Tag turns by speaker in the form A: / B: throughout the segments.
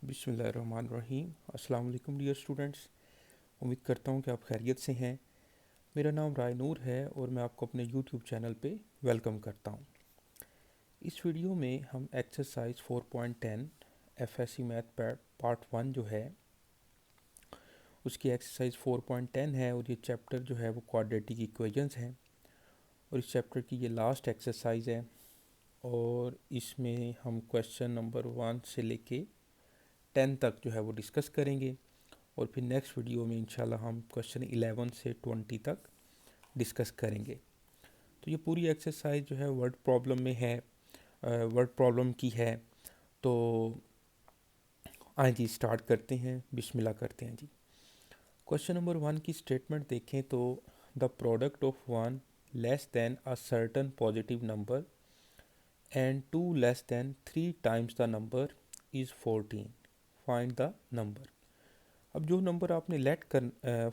A: बिस्मिल्लाहिर्रहमानिर्रहीम। अस्सलाम वालेकुम डियर स्टूडेंट्स। उम्मीद करता हूँ कि आप खैरियत से हैं। मेरा नाम रायनूर है और मैं आपको अपने यूट्यूब चैनल पे वेलकम करता हूँ। इस वीडियो में हम एक्सरसाइज 4.10 एफएससी मैथ पार्ट 1 जो है उसकी एक्सरसाइज 4.10 है और ये चैप्टर जो है वो क्वाड्रेटिक इक्वेशंस हैं और इस चैप्टर की ये लास्ट एक्सरसाइज है और इसमें हम क्वेश्चन नंबर 1 से लेके 10 तक जो है वो डिस्कस करेंगे और फिर नेक्स्ट वीडियो में इंशाल्लाह हम क्वेश्चन 11 से 20 तक डिस्कस करेंगे। तो ये पूरी एक्सरसाइज जो है वर्ड प्रॉब्लम में है, वर्ड प्रॉब्लम की है। तो आइए जी स्टार्ट करते हैं, बिस्मिल्लाह करते हैं जी। क्वेश्चन नंबर 1 की स्टेटमेंट देखें तो the product of 1 less than a certain positive number and 2 less than 3 times the number is 14, find the number. अब जो नंबर आपने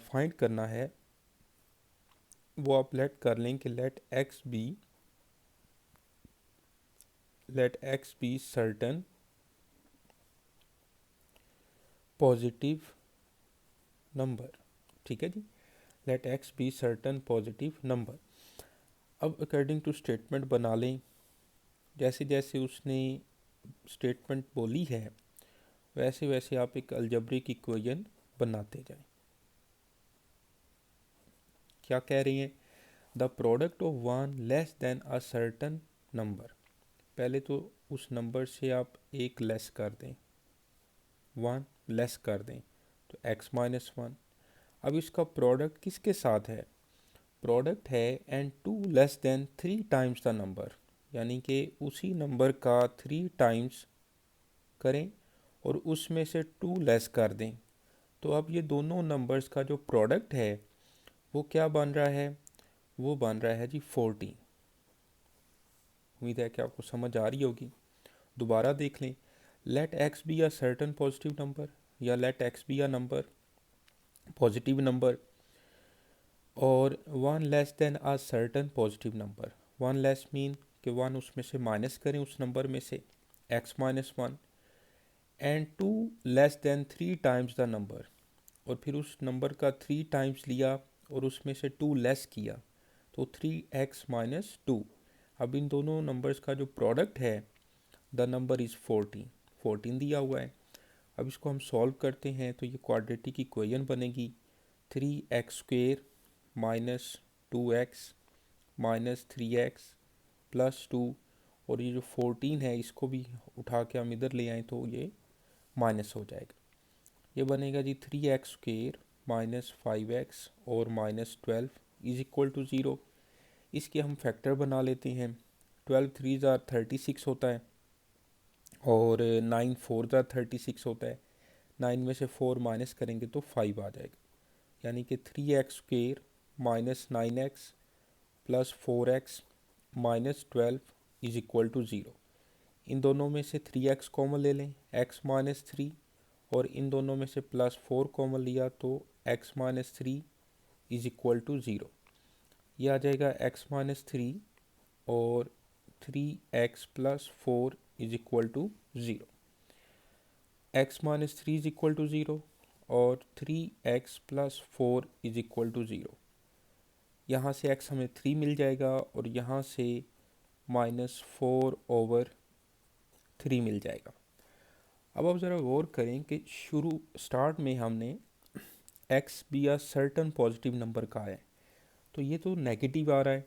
A: फाइंड करना है वो आप लेट कर लें कि let x be certain positive number. ठीक है जी, let x be certain positive number. अब अकॉर्डिंग टू स्टेटमेंट बना लें, जैसे जैसे उसने स्टेटमेंट बोली है वैसे वैसे आप एक अलजेब्रिक इक्वेशन बनाते जाएं। क्या कह रही हैं? The product of 1 less than a certain number. पहले तो उस नंबर से आप एक लेस कर दें, 1 लेस कर दें तो x-1। अब इसका प्रोडक्ट किसके साथ है? प्रोडक्ट है and 2 less than 3 times the number, यानी कि उसी नंबर का 3 टाइम्स करें और उसमें से 2 लेस कर दें। तो अब ये दोनों नंबर्स का जो प्रोडक्ट है वो क्या बन रहा है? वो बन रहा है जी 14। उम्मीद है कि आपको समझ आ रही होगी। दोबारा देख लें, let x be a certain positive number या let x be a number positive number और 1 less than a certain positive number. 1 less mean कि 1 उसमें से माइनस करें उस नंबर में से, x-1 and 2 less than 3 times the number, और फिर उस नंबर का 3 टाइम्स लिया और उसमें से 2 लेस किया तो 3x-2। अब इन दोनों नंबर्स का जो प्रोडक्ट है द नंबर इज़ 14, 14 दिया हुआ है। अब इसको हम सॉल्व करते हैं तो ये क्वाड्रेटिक इक्वेशन बनेगी 3x² minus 2x minus 3x plus 2, और ये जो 14 है इसको भी उठा के हम इधर ले आए तो ये माइनस हो जाएगा। ये बनेगा जी 3x² माइनस 5x और माइनस 12 इज इक्वल टू 0। इसके हम फैक्टर बना लेते हैं। 12 3 ज़ार 36 होता है और 9 4 ज़ार 36 होता है। 9 में से 4 माइनस करेंगे तो 5 आ जाएगा, यानी कि 3x² minus 9x plus 4x minus 12 is equal to 0। इन दोनों में से 3x कॉमन ले लें, x-3, और इन दोनों में से प्लस 4 कॉमन लिया तो x-3 इज इक्वल टू 0। यह आ जाएगा x-3 और 3x plus 4 is equal to 0। x-3 is equal to 0 और 3x plus 4 is equal to 0। यहाँ से x हमें 3 मिल जाएगा और यहाँ से -4/3 मिल जाएगा। अब आप ज़रा गौर करें कि स्टार्ट में हमने x भी अ सर्टन पॉजिटिव नंबर कहा है, तो ये तो नेगेटिव आ रहा है,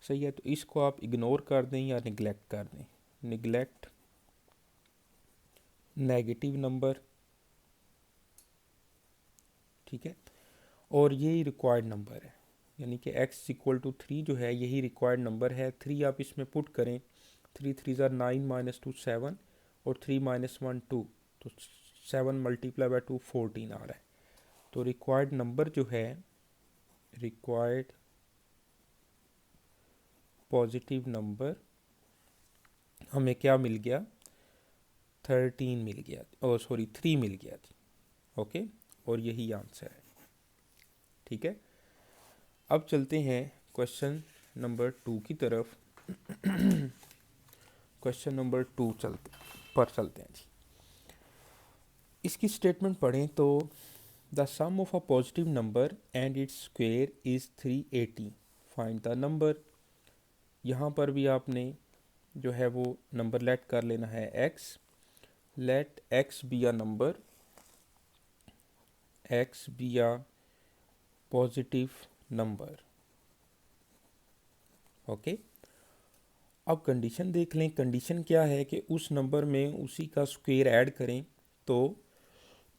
A: सही है। तो इसको आप इग्नोर कर दें या निगलेक्ट कर दें। निगलेक्ट नेगेटिव नंबर, ठीक है, और यही रिक्वायर्ड नंबर है, यानी कि x इक्वल टू 3 जो है यही रिक्वायर्ड नंबर है। 3 आप इसमें पुट करें, 3 3 ज़ार 9 माइनस 2 7 और 3 माइनस 1 2, तो 7 मल्टीप्लाई बाई 2 14 आ रहा है। तो रिक्वायर्ड नंबर जो है, रिक्वायर्ड पॉजिटिव नंबर हमें क्या मिल गया? 13 मिल गया, और सॉरी 3 मिल गया थी। ओके, और यही आंसर है। ठीक है, अब चलते हैं क्वेश्चन नंबर 2 की तरफ। क्वेश्चन नंबर 2 चलते हैं जी। इसकी स्टेटमेंट पढ़ें तो the sum of a positive number and its square is 380, find the number. यहाँ पर भी आपने जो है वो नंबर लेट कर लेना है x, let x be a number, x be a positive number. Okay, अब कंडीशन देख लें। कंडीशन क्या है कि उस नंबर में उसी का स्क्वायर ऐड करें तो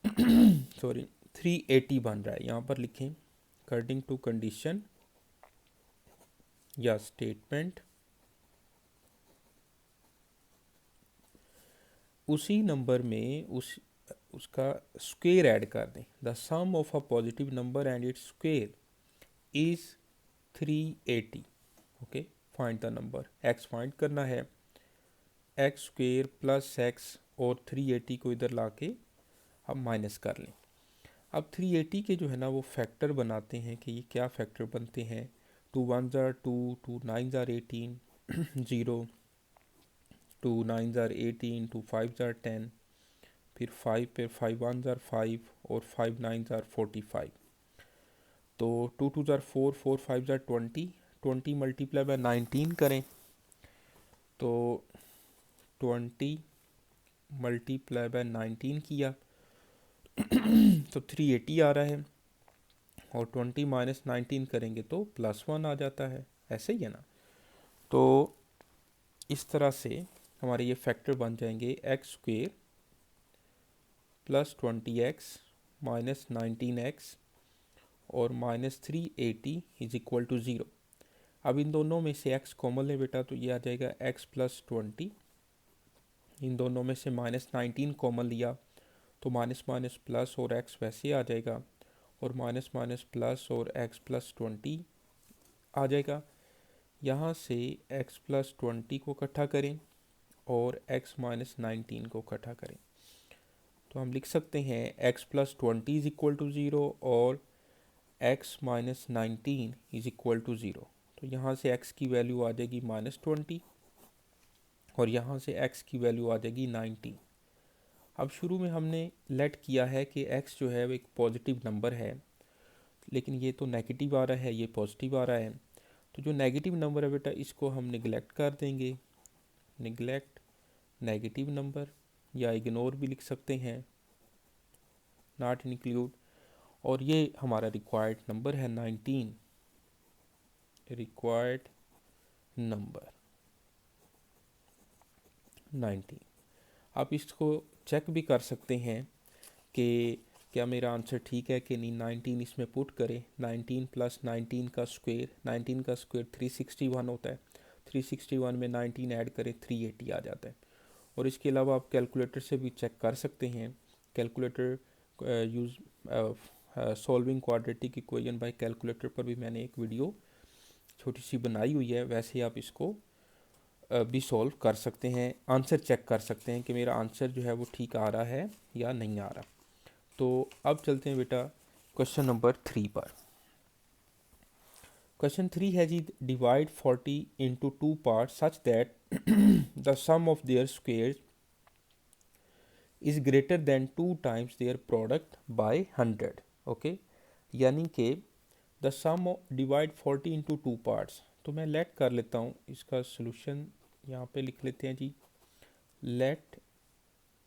A: सॉरी 380 बन रहा है। यहाँ पर लिखें अकॉर्डिंग टू कंडीशन या स्टेटमेंट, उसी नंबर में उसका स्क्वायर ऐड कर दें। The sum of a positive number and its square is 380। Okay, find the number. x फाइंड करना है, एक्स स्क्वायर प्लस एक्स और 380 को इधर ला के अब माइनस कर लें। अब 380 के जो है ना वो फैक्टर बनाते हैं कि ये क्या फैक्टर बनते हैं। 2 1 ज़ार 2, 2 9 ज़ार 18, 0, 2 9 ज़ार 18, 2 5 ज़ार 10, फिर 5 पे 5 1 ज़ार 5 और 5 9 ज़ार 45। तो 2 2 ज़ार 4, 4 5 ज़ार 20, 20 मल्टीप्लाई बाय 19 करें तो 20 मल्टीप्लाई बाय 19 किया तो 380 आ रहा है, और 20 माइनस 19 करेंगे तो +1 आ जाता है। ऐसे ही है ना। तो इस तरह से हमारे ये फैक्टर बन जाएंगे x square plus 20x minus 19x और माइनस 380 इज इक्वल टू 0। अब इन दोनों में से x कॉमन ले बेटा तो ये आ जाएगा x प्लस 20। इन दोनों में से माइनस 19 कॉमन लिया तो माइनस माइनस प्लस और x वैसे आ जाएगा, और माइनस माइनस प्लस और x प्लस 20 आ जाएगा। यहाँ से x प्लस 20 को इकट्ठा करें और x माइनस 19 को इकट्ठा करें तो हम लिख सकते हैं x plus 20 is equal to 0 और x minus 19 is equal to 0। तो यहाँ से x की वैल्यू आ जाएगी -20 और यहाँ से x की वैल्यू आ जाएगी 19। अब शुरू में हमने लेट किया है कि x जो है वो एक पॉजिटिव नंबर है, लेकिन ये तो नेगेटिव आ रहा है, ये पॉजिटिव आ रहा है। तो जो नेगेटिव नंबर है बेटा इसको हम निगलेक्ट कर देंगे, निगलेक्ट नेगेटिव नंबर, या इग्नोर भी लिख सकते हैं, नॉट इंक्लूड। और ये हमारा रिक्वायर्ड नंबर है 19, रिक्वायर्ड नंबर 19। आप इसको चेक भी कर सकते हैं कि क्या मेरा आंसर ठीक है कि नहीं। 19 इसमें पुट करें, 19 प्लस 19 का स्क्वायर, 19 का स्क्वायर 361 होता है, 361 में 19 ऐड करें 380 आ जाता है। और इसके अलावा आप कैलकुलेटर से भी चेक कर सकते हैं। Calculator use solving quadratic equation by calculator पर भी मैंने एक वीडियो छोटी सी बनाई हुई है, वैसे आप इसको भी सॉल्व कर सकते हैं, आंसर चेक कर सकते हैं कि मेरा आंसर जो है वो ठीक आ रहा है या नहीं आ रहा। तो अब चलते हैं बेटा क्वेश्चन नंबर 3 पर। क्वेश्चन 3 है जी, divide 40 into 2 part such that the sum of their square is greater than 2 times their product by 100। Okay, यानी कि the sum divide 40 into 2 parts. तो मैं लेट कर लेता हूँ, इसका सोल्यूशन यहाँ पे लिख लेते हैं जी। लेट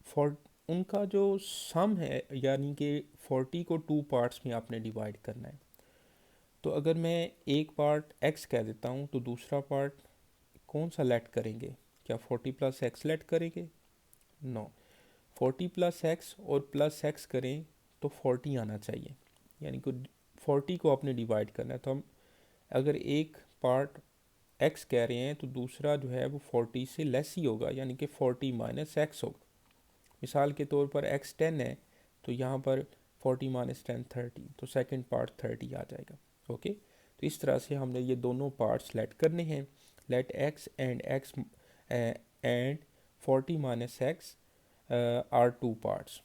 A: फॉर उनका जो सम है, यानी कि 40 को 2 पार्ट्स में आपने डिवाइड करना है। तो अगर मैं एक पार्ट x कह देता हूँ तो दूसरा पार्ट कौन सा लेट करेंगे? क्या 40 प्लस एक्स लेट करेंगे? नो, 40 प्लस एक्स और प्लस एक्स करें तो 40 आना चाहिए, यानी कि 40 को आपने डिवाइड करना है। तो हम अगर एक पार्ट x कह रहे हैं तो दूसरा जो है वो 40 से लेस ही होगा, यानी कि 40 माइनस एक्स होगा। मिसाल के तौर पर x 10 है तो यहाँ पर 40 माइनस 10 30, तो सेकंड पार्ट 30 आ जाएगा। ओके, तो इस तरह से हमने ये दोनों पार्ट्स लेट करने हैं। Let x and 40 minus X are 2 parts.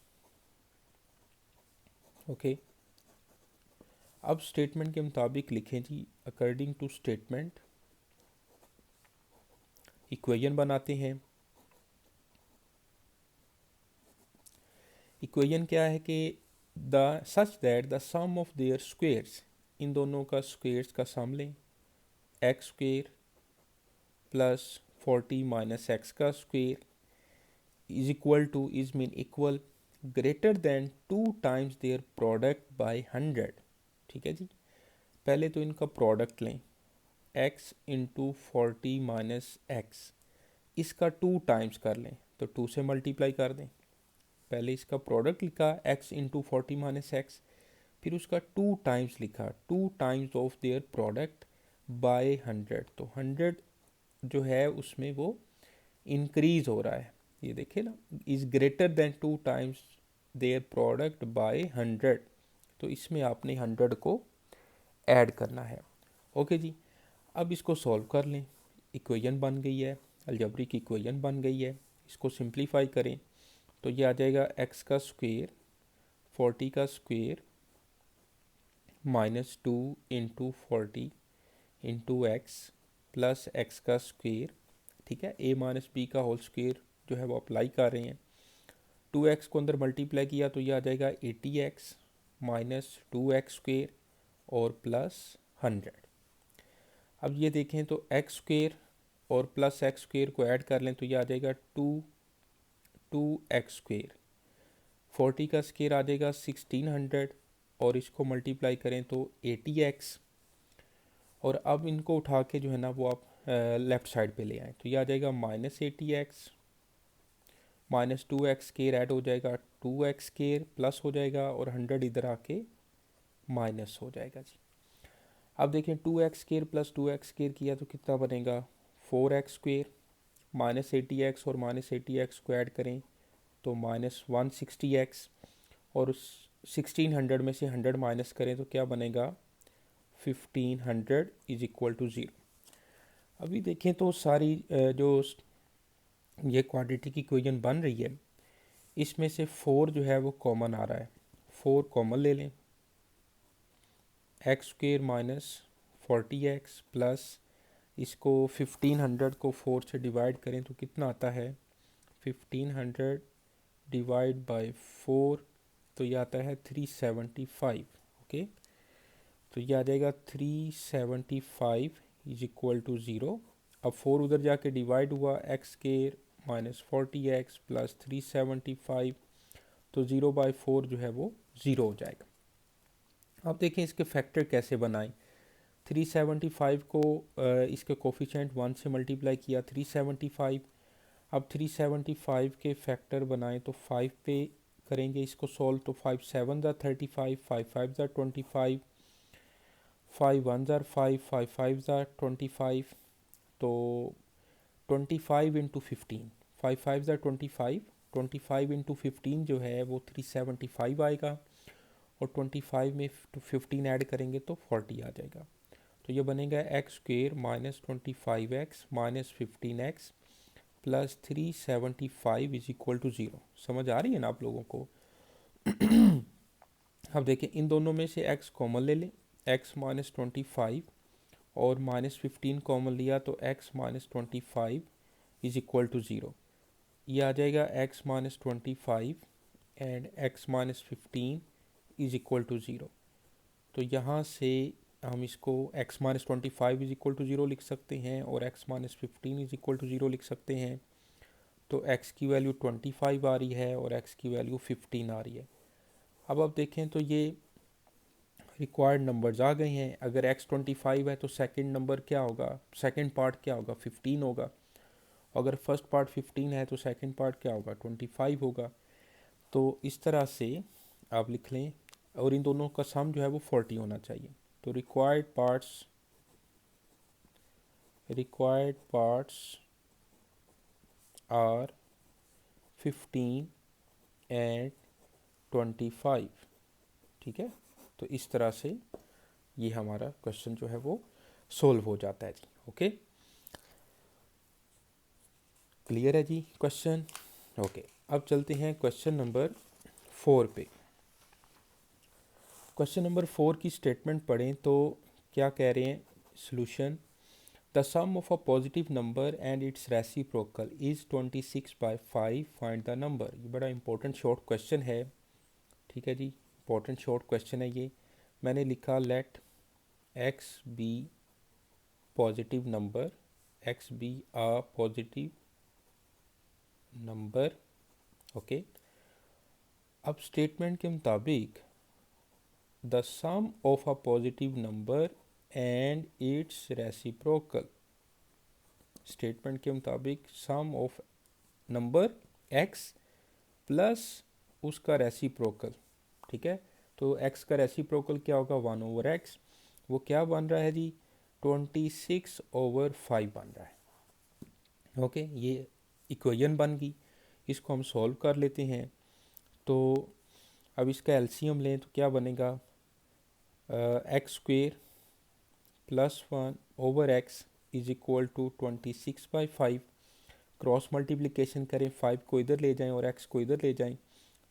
A: Okay, अब स्टेटमेंट के मुताबिक लिखें जी। अकॉर्डिंग टू स्टेटमेंट इक्वेशन बनाते हैं। इक्वेशन क्या है कि the such that the sum of their squares, इन दोनों का स्क्वेयर्स का सम लें, X square plus 40 minus X का square is equal to, is mean equal, greater than 2 times their product by 100। ठीक है जी, पहले तो इनका प्रोडक्ट लें, x इंटू 40 माइनस एक्स, इसका 2 टाइम्स कर लें तो 2 से मल्टीप्लाई कर दें। पहले इसका प्रोडक्ट लिखा x इंटू 40 माइनस एक्स, फिर उसका 2 टाइम्स लिखा, 2 times of their product by 100, तो 100 जो है उसमें वो इंक्रीज हो रहा है, ये देखिए ना, is greater than 2 times their product by 100, तो इसमें आपने 100 को ऐड करना है। ओके जी, अब इसको सॉल्व कर लें, इक्वेशन बन गई है, अलजेब्रिक इक्वेशन बन गई है। इसको सिंप्लीफाई करें तो ये आ जाएगा x का स्क्वेयर 40 का square minus 2 into 40 into x plus x का स्क्वेयर। ठीक है, a माइनस बी का होल स्क्वेयर जो है वो अप्लाई कर रहे हैं। 2x को अंदर मल्टीप्लाई किया तो ये आ जाएगा 80x माइनस 2x स्क्वेयर और प्लस 100। अब ये देखें तो एक्स स्क्वेयर और प्लस एक्स स्क्वेयर को ऐड कर लें तो ये आ जाएगा 2x स्क्वेयर, 40 का स्क्वेयर आ जाएगा 1600 और इसको मल्टीप्लाई करें तो 80x, और अब इनको उठा के जो है ना वो आप लेफ़्ट साइड पे ले आएँ तो ये आ जाएगा minus 80x minus 2x square add हो जाएगा 2x स्क्वेयर प्लस हो जाएगा और 100 इधर आके माइनस हो जाएगा जी। अब देखें 2x square plus 2x square किया तो कितना बनेगा 4x स्क्वेयर, माइनस 80x और माइनस 80x को ऐड करें तो माइनस 160x, और उस 1600 में से 100 माइनस करें तो क्या बनेगा 1500 इज इक्वल टू 0। अभी देखें तो सारी जो ये क्वाड्रेटिक इक्वेशन बन रही है इसमें से 4 जो है वो कॉमन आ रहा है, 4 कॉमन ले लें, X square minus 40x plus इसको 1500 को 4 से डिवाइड करें तो कितना आता है 1500 डिवाइड बाय 4, तो ये आता है 375। ओके, तो ये आ जाएगा 375 इज इक्वल टू 0। अब 4 उधर जाके डिवाइड हुआ, x square minus 40x plus 375, तो 0/4 जो है वो 0 हो जाएगा। अब देखें इसके फैक्टर कैसे बनाएं। 375 को इसके कोफिशिएंट 1 से मल्टीप्लाई किया 375। अब 375 के फैक्टर बनाएं तो 5 पे करेंगे इसको सॉल्व, तो 5 7 ज़ा 35, 5 5 ज़ा 25, 5 1 ज़ा 5, 5 5 ज़ा 25, तो 25 इंटू 15, 5 5 ज़ा 25, 25 इंटू 15 जो है वो 375 आएगा, और 25 में 15 ऐड करेंगे तो 40 आ जाएगा। तो ये बनेगा X square minus 25x minus 15x plus 375 is equal to 0। समझ आ रही है ना आप लोगों को। अब देखिए इन दोनों में से x कॉमन ले लें, x माइनस 25 और माइनस 15 कॉमन लिया तो x minus 25 is equal to 0। ये आ जाएगा x minus 25 and x minus 15 is equal to 0। तो यहाँ से हम इसको x minus 25 is equal to 0 लिख सकते हैं और x minus 15 is equal to 0 लिख सकते हैं। तो x की वैल्यू 25 आ रही है और x की वैल्यू 15 आ रही है। अब आप देखें तो ये रिक्वायर्ड नंबर्स आ गए हैं। अगर x 25 है तो सेकंड नंबर क्या होगा, सेकंड पार्ट क्या होगा 15 होगा। अगर फर्स्ट पार्ट 15 है तो सेकंड पार्ट क्या होगा 25 होगा। तो इस तरह से आप लिख लें, और इन दोनों का सम जो है वो 40 होना चाहिए। तो रिक्वायर्ड पार्ट्स आर 15 एंड 25। ठीक है, तो इस तरह से ये हमारा क्वेश्चन जो है वो सोल्व हो जाता है जी। ओके, क्लियर है जी क्वेश्चन। ओके, अब चलते हैं क्वेश्चन नंबर 4 पे। क्वेश्चन नंबर 4 की स्टेटमेंट पढ़ें तो क्या कह रहे हैं, solution the sum of a positive number and its reciprocal is 26/5, find the number. ये बड़ा इंपॉर्टेंट शॉर्ट क्वेश्चन है, ठीक है जी, इंपॉर्टेंट शॉर्ट क्वेश्चन है ये। मैंने लिखा let x be positive number, X be a positive number, okay. अब स्टेटमेंट के मुताबिक the sum of a positive number and its reciprocal, statement के मुताबिक sum of number X plus उसका रेसिप्रोकल, ठीक है। तो एक्स का रेसिप्रोकल क्या होगा, 1/x। वो क्या बन रहा है जी, 26/5 बन रहा है, ओके। ये इक्वेशन बन गई, इसको हम सॉल्व कर लेते हैं। तो अब इसका एलसीएम लें तो क्या बनेगा, X square plus 1/x is equal to 26/5। Cross multiplication करें, 5 को इधर ले जाएं और x को इधर ले जाएं,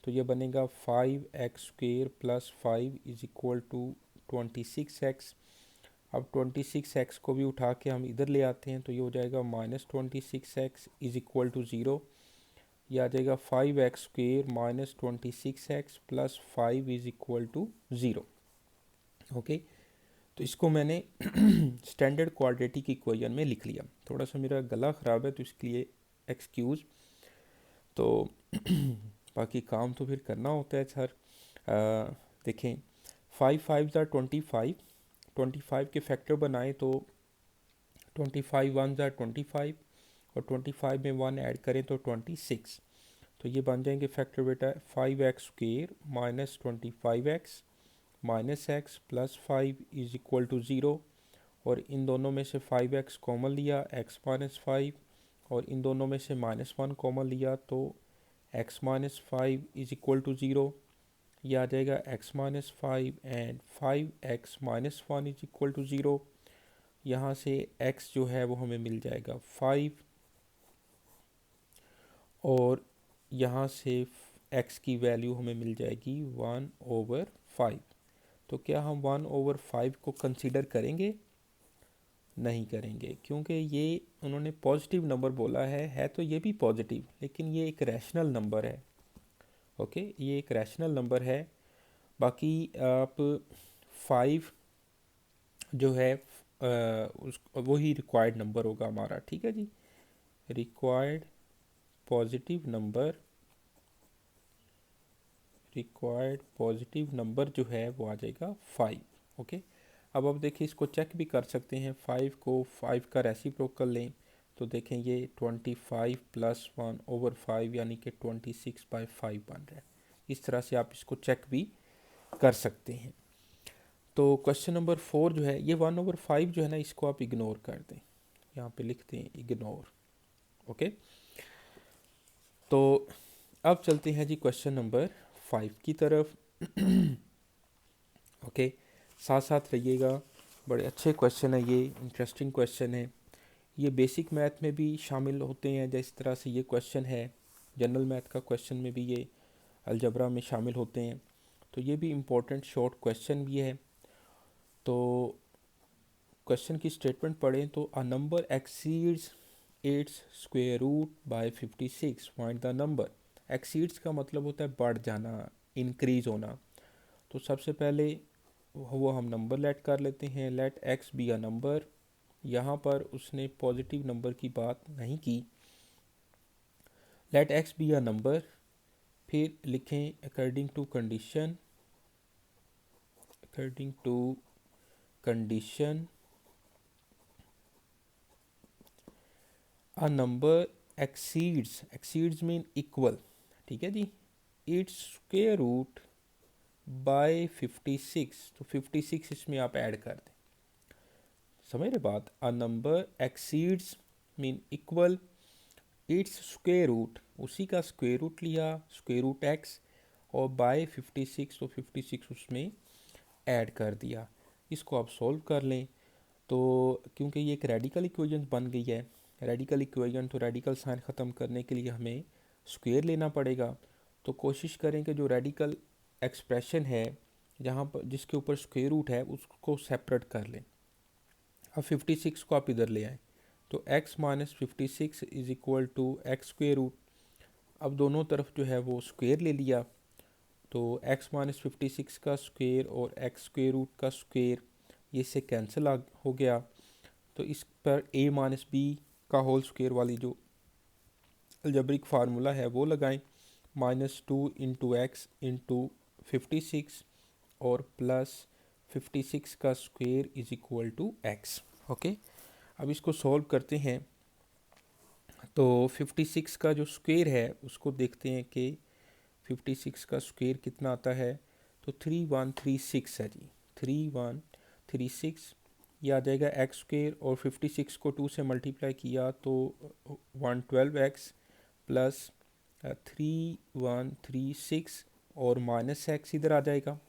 A: तो ये बनेगा 5x² plus 5 is equal to 26x। अब 26x को भी उठा के हम इधर ले आते हैं तो ये हो जाएगा -26x इज इक्वल टू 0। यह आ जाएगा 5x² minus 26x plus 5 is equal to 0, okay. तो इसको मैंने स्टैंडर्ड क्वाड्रेटिक इक्वेशन में लिख लिया। थोड़ा सा मेरा गला ख़राब है तो इसके लिए एक्सक्यूज़। तो बाकी काम तो फिर करना होता है सर। देखें, 5 5 ज़ा 25, 25 के फैक्टर बनाएं तो 25 1 ज़ा 25 और 25 में 1 ऐड करें तो 26। तो ये बन जाएंगे फैक्टर बेटा 5x² minus 25x minus x plus 5 is equal to 0। और इन दोनों में से 5x कॉमन लिया, x माइनस 5, और इन दोनों में से -1 कॉमन लिया तो x minus 5 is equal to 0। यह आ जाएगा x minus 5 and 5x minus 1 is equal to 0। यहाँ से x जो है वो हमें मिल जाएगा 5, और यहाँ से x की वैल्यू हमें मिल जाएगी 1/5। तो क्या हम 1/5 को कंसीडर करेंगे? नहीं करेंगे, क्योंकि ये उन्होंने पॉजिटिव नंबर बोला है तो ये भी पॉजिटिव, लेकिन ये एक रैशनल नंबर है, ओके। ये एक रैशनल नंबर है। बाकी आप 5 जो है उस वही रिक्वायर्ड नंबर होगा हमारा, ठीक है जी। रिक्वायर्ड पॉजिटिव नंबर जो है वो आ जाएगा 5, ओके। अब देखिए इसको चेक भी कर सकते हैं। 5 का रेसिप्रोकल लें तो देखें ये 25 प्लस 1/5 यानी कि 26/5 बन रहा है। इस तरह से आप इसको चेक भी कर सकते हैं। तो क्वेश्चन नंबर 4 जो है, ये 1/5 जो है ना, इसको आप इग्नोर कर दें, यहाँ पे लिखते हैं इग्नोर, ओके। तो अब चलते हैं जी क्वेश्चन नंबर 5 की तरफ, ओके। साथ साथ रहिएगा, बड़े अच्छे क्वेश्चन है ये, इंटरेस्टिंग क्वेश्चन है। ये बेसिक मैथ में भी शामिल होते हैं, जिस तरह से ये क्वेश्चन है जनरल मैथ का क्वेश्चन में भी ये अलजबरा में शामिल होते हैं। तो ये भी इम्पोर्टेंट शॉर्ट क्वेश्चन भी है। तो क्वेश्चन की स्टेटमेंट पढ़ें तो a number exceeds its square root by 56, find the number. Exceeds का मतलब होता है बढ़ जाना, इंक्रीज होना। तो सबसे पहले वो हम नंबर लेट कर लेते हैं, let x be a number. यहाँ पर उसने पॉजिटिव नंबर की बात नहीं की। Let x be a number, फिर लिखें according to condition, a number exceeds mean equal, ठीक है जी, इट्स स्क्वायर रूट बाय 56। तो 56 इसमें आप ऐड कर दें, समझ रहे बात। A number exceeds mean equal, its square root उसी का स्क्वायर रूट लिया, स्क्वायर रूट एक्स, और बाय 56 तो 56 उसमें ऐड कर दिया। इसको आप सॉल्व कर लें। तो क्योंकि ये एक रेडिकल इक्वेशन बन गई है, रेडिकल इक्वेशन तो रेडिकल साइन ख़त्म करने के लिए हमें स्क्वायर लेना पड़ेगा। तो कोशिश करें कि जो रेडिकल एक्सप्रेशन है जहाँ पर जिसके ऊपर स्क्वायर रूट है उसको सेपरेट कर लें। अब 56 को आप इधर ले आए तो x minus 56 is equal to X square root. अब दोनों तरफ जो है वो स्क्वेयर ले लिया तो x माइनस 56 का स्क्वेयर और एक्स स्क्वेयर रूट का स्क्वेयर ये इससे कैंसिल हो गया। तो इस पर a माइनस बी का होल स्क्वेयर वाली जो अलजेब्रिक फार्मूला है वो लगाएं, -2 इंटू एक्स इंटू 56 और प्लस 56 का square is equal to X. Okay, अब इसको सॉल्व करते हैं तो 56 का जो स्क्वेयर है उसको देखते हैं कि 56 का स्क्वेयर कितना आता है। तो 3136 है जी, 3136 ये आ जाएगा एक्स स्क्वेयर और 56 को 2 से मल्टीप्लाई किया तो 112x प्लस 3136 और माइनस एक्स इधर आ जाएगा।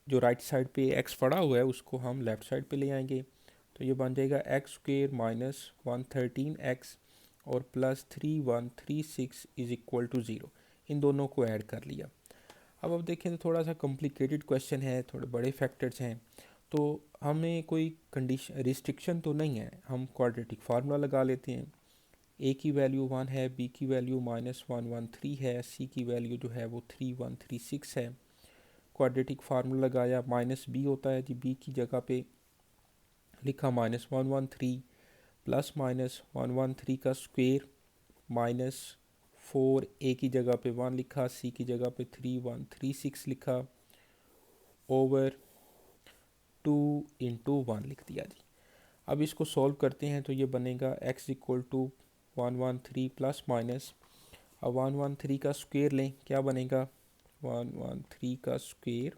A: जो राइट साइड पे एक्स पड़ा हुआ है उसको हम लेफ़्ट साइड पे ले आएंगे तो ये बन जाएगा एक्स स्क्वेयर माइनस 113x और प्लस 3136 इज इक्वल टू 0। इन दोनों को ऐड कर लिया। अब देखें तो थोड़ा सा कॉम्प्लिकेटेड क्वेश्चन है, थोड़े बड़े फैक्टर्स हैं तो हमें कोई कंडीशन रिस्ट्रिक्शन तो नहीं है, हम क्वाड्रेटिक फार्मूला लगा लेते हैं। ए की वैल्यू 1 है, बी की वैल्यू -113 है, सी की वैल्यू जो है वो 3136 है। क्वाड्रेटिक फार्मूला लगाया, माइनस बी होता है जी, बी की जगह पे लिखा -113 प्लस -113 का स्क्वेयर -4, ए की जगह पे 1 लिखा, सी की जगह पे 3136 लिखा ओवर 2 इंटू 1 लिख दिया जी। अब इसको सॉल्व करते हैं तो ये बनेगा x equal to 113 plus minus, अब 113 का स्क्वेयर लें, क्या बनेगा 113 का स्क्वेयर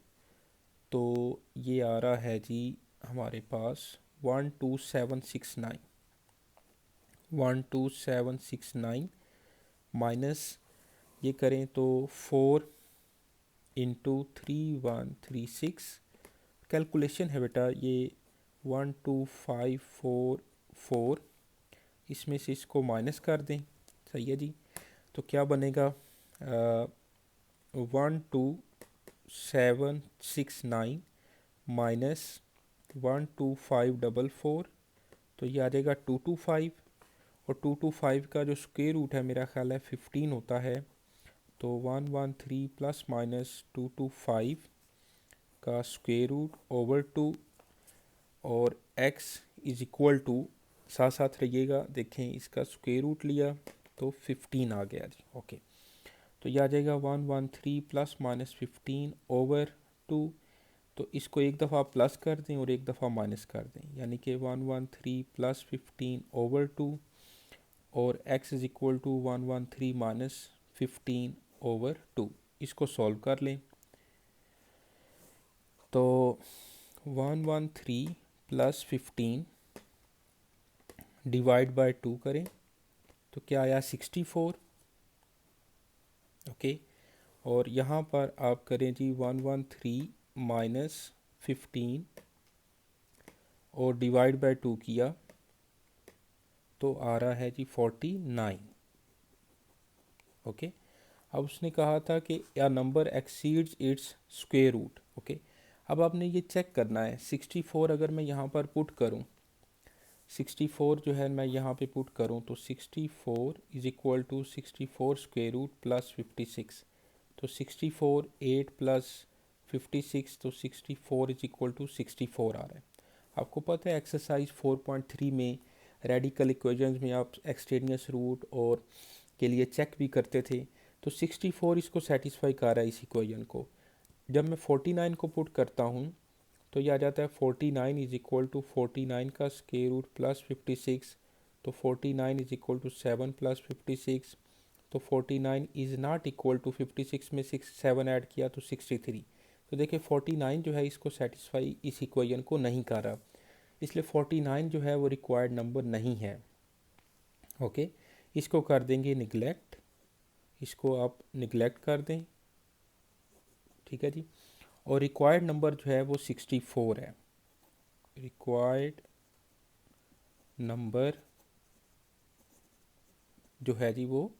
A: तो ये आ रहा है जी हमारे पास 12769 माइनस ये करें तो 4 इंटू 3136, कैलकुलेशन है बेटा ये 12544, इसमें से इसको माइनस कर दें, सही है जी। तो क्या बनेगा 12769 माइनस 12544, तो ये आ जाएगा 225 और 225 का जो स्क्वेयर रूट है मेरा ख्याल है 15 होता है। तो 113 प्लस माइनस 225 का स्क्वेयर रूट ओवर 2 और x इज इक्वल टू, साथ साथ रहिएगा, देखें इसका स्क्वेयर रूट लिया तो 15 आ गया जी। ओके, तो यह आ जाएगा 113 प्लस माइनस 15 ओवर 2, तो इसको एक दफ़ा प्लस कर दें और एक दफ़ा माइनस कर दें, यानी कि 113 प्लस 15 ओवर 2 और x is equal to 113 minus 15 over 2। इसको सॉल्व कर लें तो 113 प्लस 15 डिवाइड बाय 2 करें तो क्या आया 64। ओके, और यहाँ पर आप करें जी 113 माइनस 15 और डिवाइड बाय 2 किया तो आ रहा है जी 49। ओके, अब उसने कहा था कि या number exceeds its square root. Okay, अब आपने ये चेक करना है 64 अगर मैं यहाँ पर पुट करूँ, 64 जो है मैं यहाँ पे पुट करूँ तो 64 is equal to 64 square root plus 56, तो 64 8 प्लस 56 तो 64 इज इक्वल टू 64 आ रहा है। आपको पता है एक्सरसाइज 4.3 में रेडिकल इक्वेशंस में आप एक्सटेनियस रूट और के लिए चेक भी करते थे, तो 64 इसको सेटिस्फाई कर रहा है इस इक्वेशन को। जब मैं 49 को पुट करता हूँ तो ये आ जाता है 49 इज इक्वल टू 49 का स्क्वायर रूट प्लस 56, तो 49 इज इक्वल टू 7 प्लस 56, तो 49 इज़ नॉट इक्वल टू 56 में 7 ऐड किया तो 63। तो देखिए 49 जो है इसको सेटिस्फाई इस इक्वेशन को नहीं कर रहा, इसलिए 49 जो है वो रिक्वायर्ड नंबर नहीं है। ओके, इसको कर देंगे निगलेक्ट, इसको आप निगलेक्ट कर दें, ठीक है जी। और रिक्वायर्ड नंबर जो है वो 64 है, रिक्वायर्ड नंबर जो है जी वो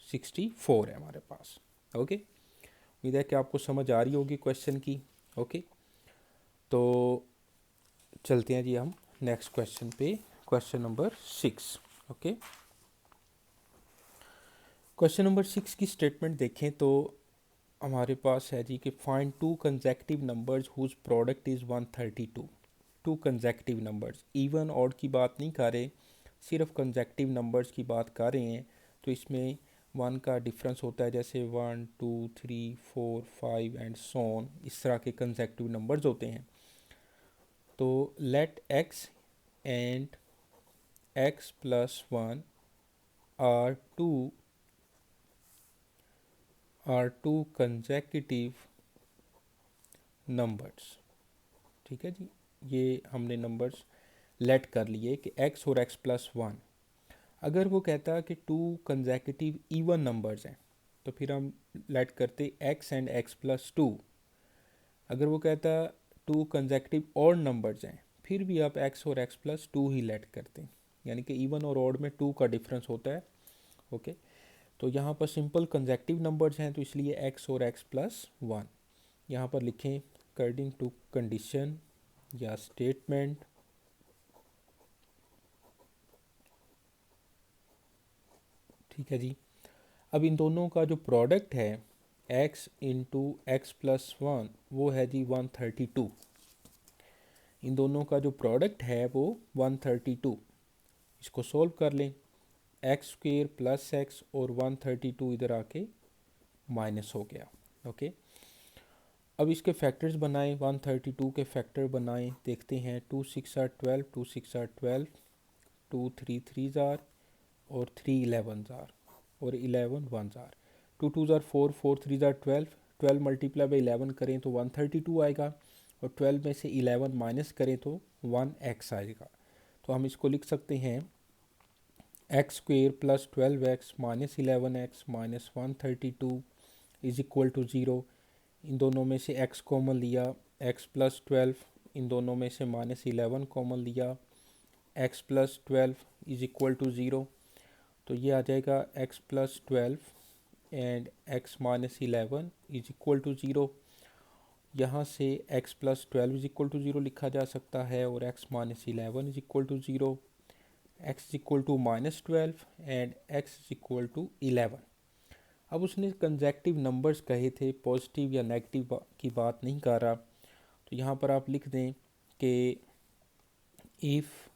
A: 64 है हमारे पास। ओके, उम्मीद है कि आपको समझ आ रही होगी क्वेश्चन की। ओके, तो चलते हैं जी हम नेक्स्ट क्वेश्चन पे, question number 6। Okay, question number 6 की स्टेटमेंट देखें तो हमारे पास है जी कि find two consecutive numbers whose product is 132। Two consecutive numbers, even odd की बात नहीं कर रहे, सिर्फ कंसेक्टिव नंबर्स की बात कर रहे हैं। तो इसमें वन का डिफरेंस होता है, जैसे 1 2 3 4 5 एंड सो ऑन, इस तरह के कंसेक्टिव नंबर्स होते हैं। तो let x and x plus 1 are two consecutive numbers. ठीक है जी, ये हमने नंबर्स लेट कर लिए कि x और x प्लस 1। अगर वो कहता है कि टू कंसेक्यूटिव इवन नंबर्स हैं तो फिर हम लेट करते x एंड x प्लस 2। अगर वो कहता है टू कंसेक्यूटिव ऑड नंबर्स हैं, फिर भी आप x और x प्लस 2 ही लेट करते हैं, यानी कि इवन और ऑड में 2 का डिफरेंस होता है। ओके, तो यहाँ पर सिंपल कंसेक्यूटिव नंबर्स हैं तो इसलिए x और x प्लस 1 यहाँ पर लिखें अकॉर्डिंग टू कंडीशन या स्टेटमेंट। ठीक है जी, अब इन दोनों का जो प्रोडक्ट है x इंटू एक्स प्लस 1 वो है जी 132। इन दोनों का जो प्रोडक्ट है वो 132। इसको सोल्व कर लें, एक्स स्क्वेयर प्लस एक्स और 132 इधर आके माइनस हो गया। ओके, अब इसके फैक्टर्स बनाएं, 132 के फैक्टर बनाएं, देखते हैं 2 6 आर 12, 2 6 आर 12, 2 3 3 जार और 3 11 जार और 11 1 jar, 2 2 jar 4, 4 3 jar 12, 12 multiply by 11 करें तो 132 आएगा और 12 में से 11 माइनस करें तो 1x आएगा। तो हम इसको लिख सकते हैं x square plus 12x minus 11x minus 132 is equal to 0। इन दोनों में से x कॉमन लिया, x प्लस 12, इन दोनों में से माइनस 11 कॉमन लिया, x plus 12 is equal to 0। तो ये आ जाएगा x plus 12 and x minus 11 is equal to 0। यहाँ से x plus 12 is equal to 0 लिखा जा सकता है और x minus 11 is equal to 0, x is equal to minus 12 and x is equal to 11। अब उसने कंसेक्टिव नंबर्स कहे थे, पॉजिटिव या नेगेटिव की बात नहीं कर रहा। तो यहाँ पर आप लिख दें कि if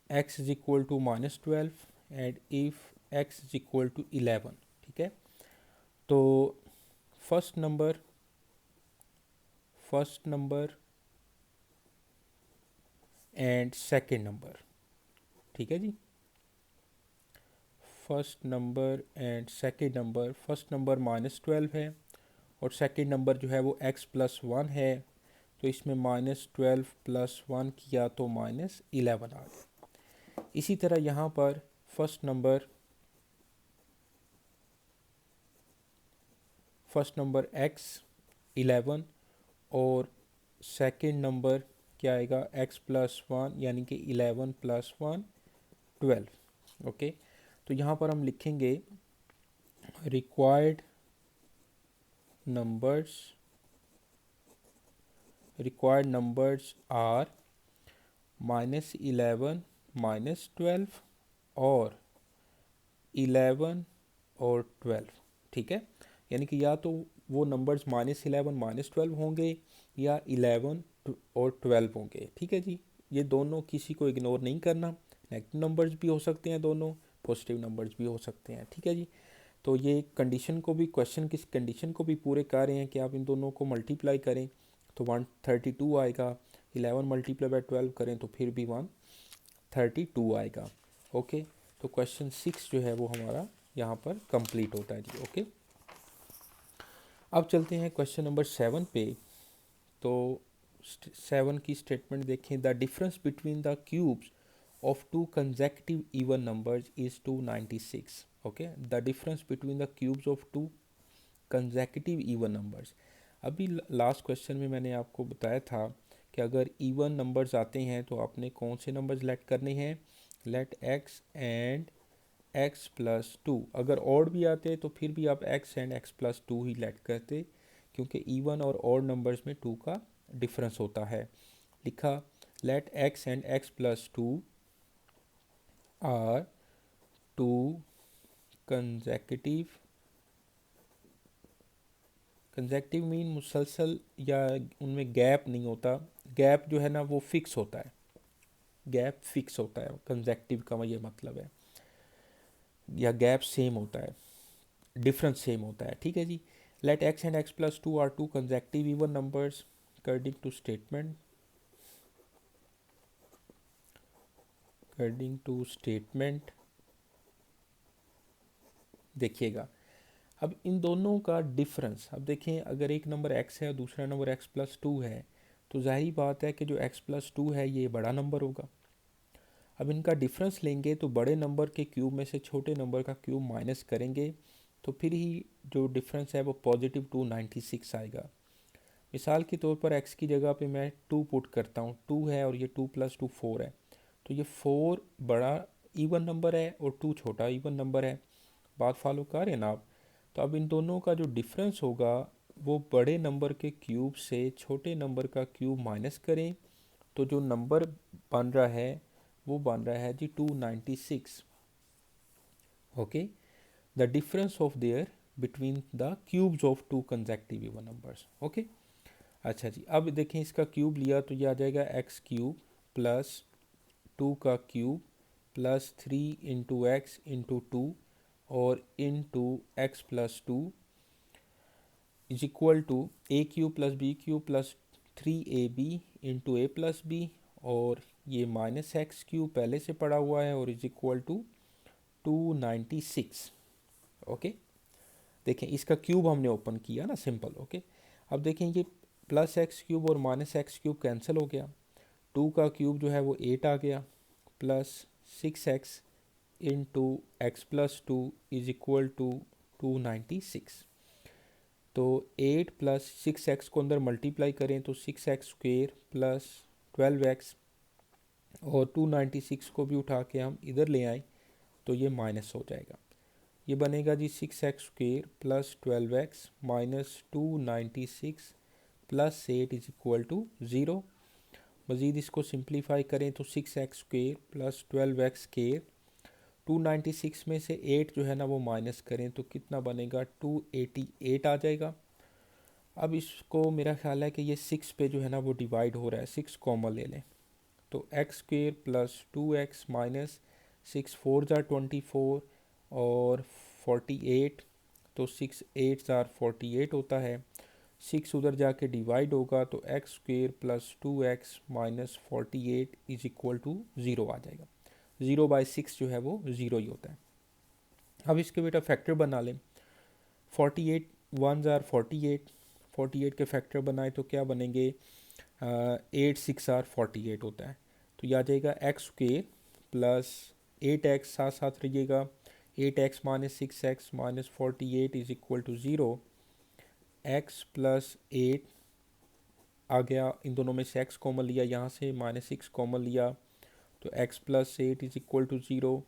A: x is equal to minus 12 and if x is equal to 11। ठीक है, तो first number and second number. ठीक है जी, first number and second number, first number minus 12 है और सेकंड नंबर जो है वो x प्लस 1 है। तो इसमें माइनस 12 प्लस 1 किया तो माइनस 11 आ गया। इसी तरह यहाँ पर फर्स्ट नंबर x 11 और सेकंड नंबर क्या आएगा x प्लस 1, यानी कि 11 प्लस 1 12। ओके, तो यहाँ पर हम लिखेंगे required numbers are minus 11 minus 12 और 11 और 12। ठीक है, यानी कि या तो वो नंबर्स माइनस 11 माइनस 12 होंगे या 11 और 12 होंगे। ठीक है जी, ये दोनों किसी को इग्नोर नहीं करना, नेगेटिव नंबर्स भी हो सकते हैं दोनों, पॉजिटिव नंबर्स भी हो सकते हैं। ठीक है जी, तो ये कंडीशन को भी, क्वेश्चन की कंडीशन को भी पूरे कर रहे हैं कि आप इन दोनों को मल्टीप्लाई करें तो 132 आएगा, 11 मल्टीप्लाई बाई 12 करें तो फिर भी 132 आएगा। ओके, तो क्वेश्चन 6 जो है वो हमारा यहाँ पर कंप्लीट होता है जी। ओके, अब चलते हैं क्वेश्चन नंबर 7 पे। तो 7 की स्टेटमेंट देखें, the difference between the cubes of two consecutive even numbers is 296. Okay, the difference between the cubes of two consecutive even numbers। अभी लास्ट क्वेश्चन में मैंने आपको बताया था कि अगर इवन नंबर्स आते हैं तो आपने कौन से नंबर्स लेट करने हैं, let x and x plus 2। अगर ऑड भी आते तो फिर भी आप x एंड x प्लस 2 ही लेट करते, क्योंकि इवन और ऑड नंबर्स में 2 का डिफरेंस होता है। लिखा let x and x plus 2 are two consecutive mean मुसलसल या उनमें गैप नहीं होता, गैप जो है ना वो फिक्स होता है, गैप फिक्स होता है कंसेक्टिव का ये मतलब है, या गैप सेम होता है, डिफरेंस सेम होता है, ठीक है जी। Let x and x plus 2 are two consecutive even numbers according to statement देखिएगा। अब इन दोनों का डिफरेंस, अब देखें अगर एक नंबर x है और दूसरा नंबर x प्लस 2 है, तो जाहिर बात है कि जो x प्लस 2 है ये बड़ा नंबर होगा। अब इनका डिफरेंस लेंगे तो बड़े नंबर के क्यूब में से छोटे नंबर का क्यूब माइनस करेंगे तो फिर ही जो डिफरेंस है वो पॉजिटिव 296 आएगा। मिसाल के तौर पर x की जगह पे मैं 2 पुट करता हूँ, 2 है और ये 2 प्लस 2 4 है, तो ये 4 बड़ा इवन नंबर है और 2 छोटा इवन नंबर है। बात फॉलो कर रहे हैं ना आप? तो अब इन दोनों का जो डिफरेंस होगा वो बड़े नंबर के क्यूब से छोटे नंबर का क्यूब माइनस करें तो जो नंबर बन रहा है वो बन रहा है जी 296। Okay, the difference of their between the cubes of two consecutive even numbers. Okay, अच्छा जी, अब देखें इसका क्यूब लिया तो ये आ जाएगा एक्स क्यूब प्लस 2 का cube plus 3 into x into 2 और into x plus 2 is equal to a cube plus b cube plus 3ab into a plus b, और ये माइनस एक्स क्यूब पहले से पड़ा हुआ है और इज इक्वल टू 296। ओके, देखें इसका क्यूब हमने ओपन किया ना, सिंपल। ओके, अब देखें ये प्लस एक्स क्यूब और माइनस एक्स क्यूब कैंसिल हो गया, 2 का क्यूब जो है वो 8 आ गया plus 6x into x plus 2 is equal to 296। तो 8 प्लस 6x को अंदर मल्टीप्लाई करें तो 6x स्क्वेयर प्लस 12x, और 296 को भी उठा के हम इधर ले आए तो ये माइनस हो जाएगा, ये बनेगा जी 6x square plus 12x minus 296 plus 8 is equal to 0। मज़ीद इसको सिंप्लीफाई करें तो 6x square plus 12x square, 296 में से 8 जो है ना वो माइनस करें तो कितना बनेगा 288 आ जाएगा। अब इसको मेरा ख्याल है कि ये 6 पे जो है ना वो डिवाइड हो रहा है, 6 कॉमन ले लें तो x square plus 2x minus 6 4 jar 24 और 48, तो 6 8 जार 48 होता है, 6 उधर जाके डिवाइड होगा तो x square plus 2x minus 48 is equal to 0 आ जाएगा। 0/6 जो है वो 0 ही होता है। अब इसके बेटा फैक्टर बना लें, 48 1 जार 48, 48 के फैक्टर बनाए तो क्या बनेंगे, 8 6 आर 48 होता है, तो यह आ जाएगा एक्स स्क्वेयर प्लस 8x, साथ साथ रहिएगा 8x minus 6x minus 48 is equal to 0, x plus 8 आ गया, इन दोनों में से x कॉमन लिया, यहाँ से माइनस 6 कॉमन लिया तो x plus 8 is equal to 0,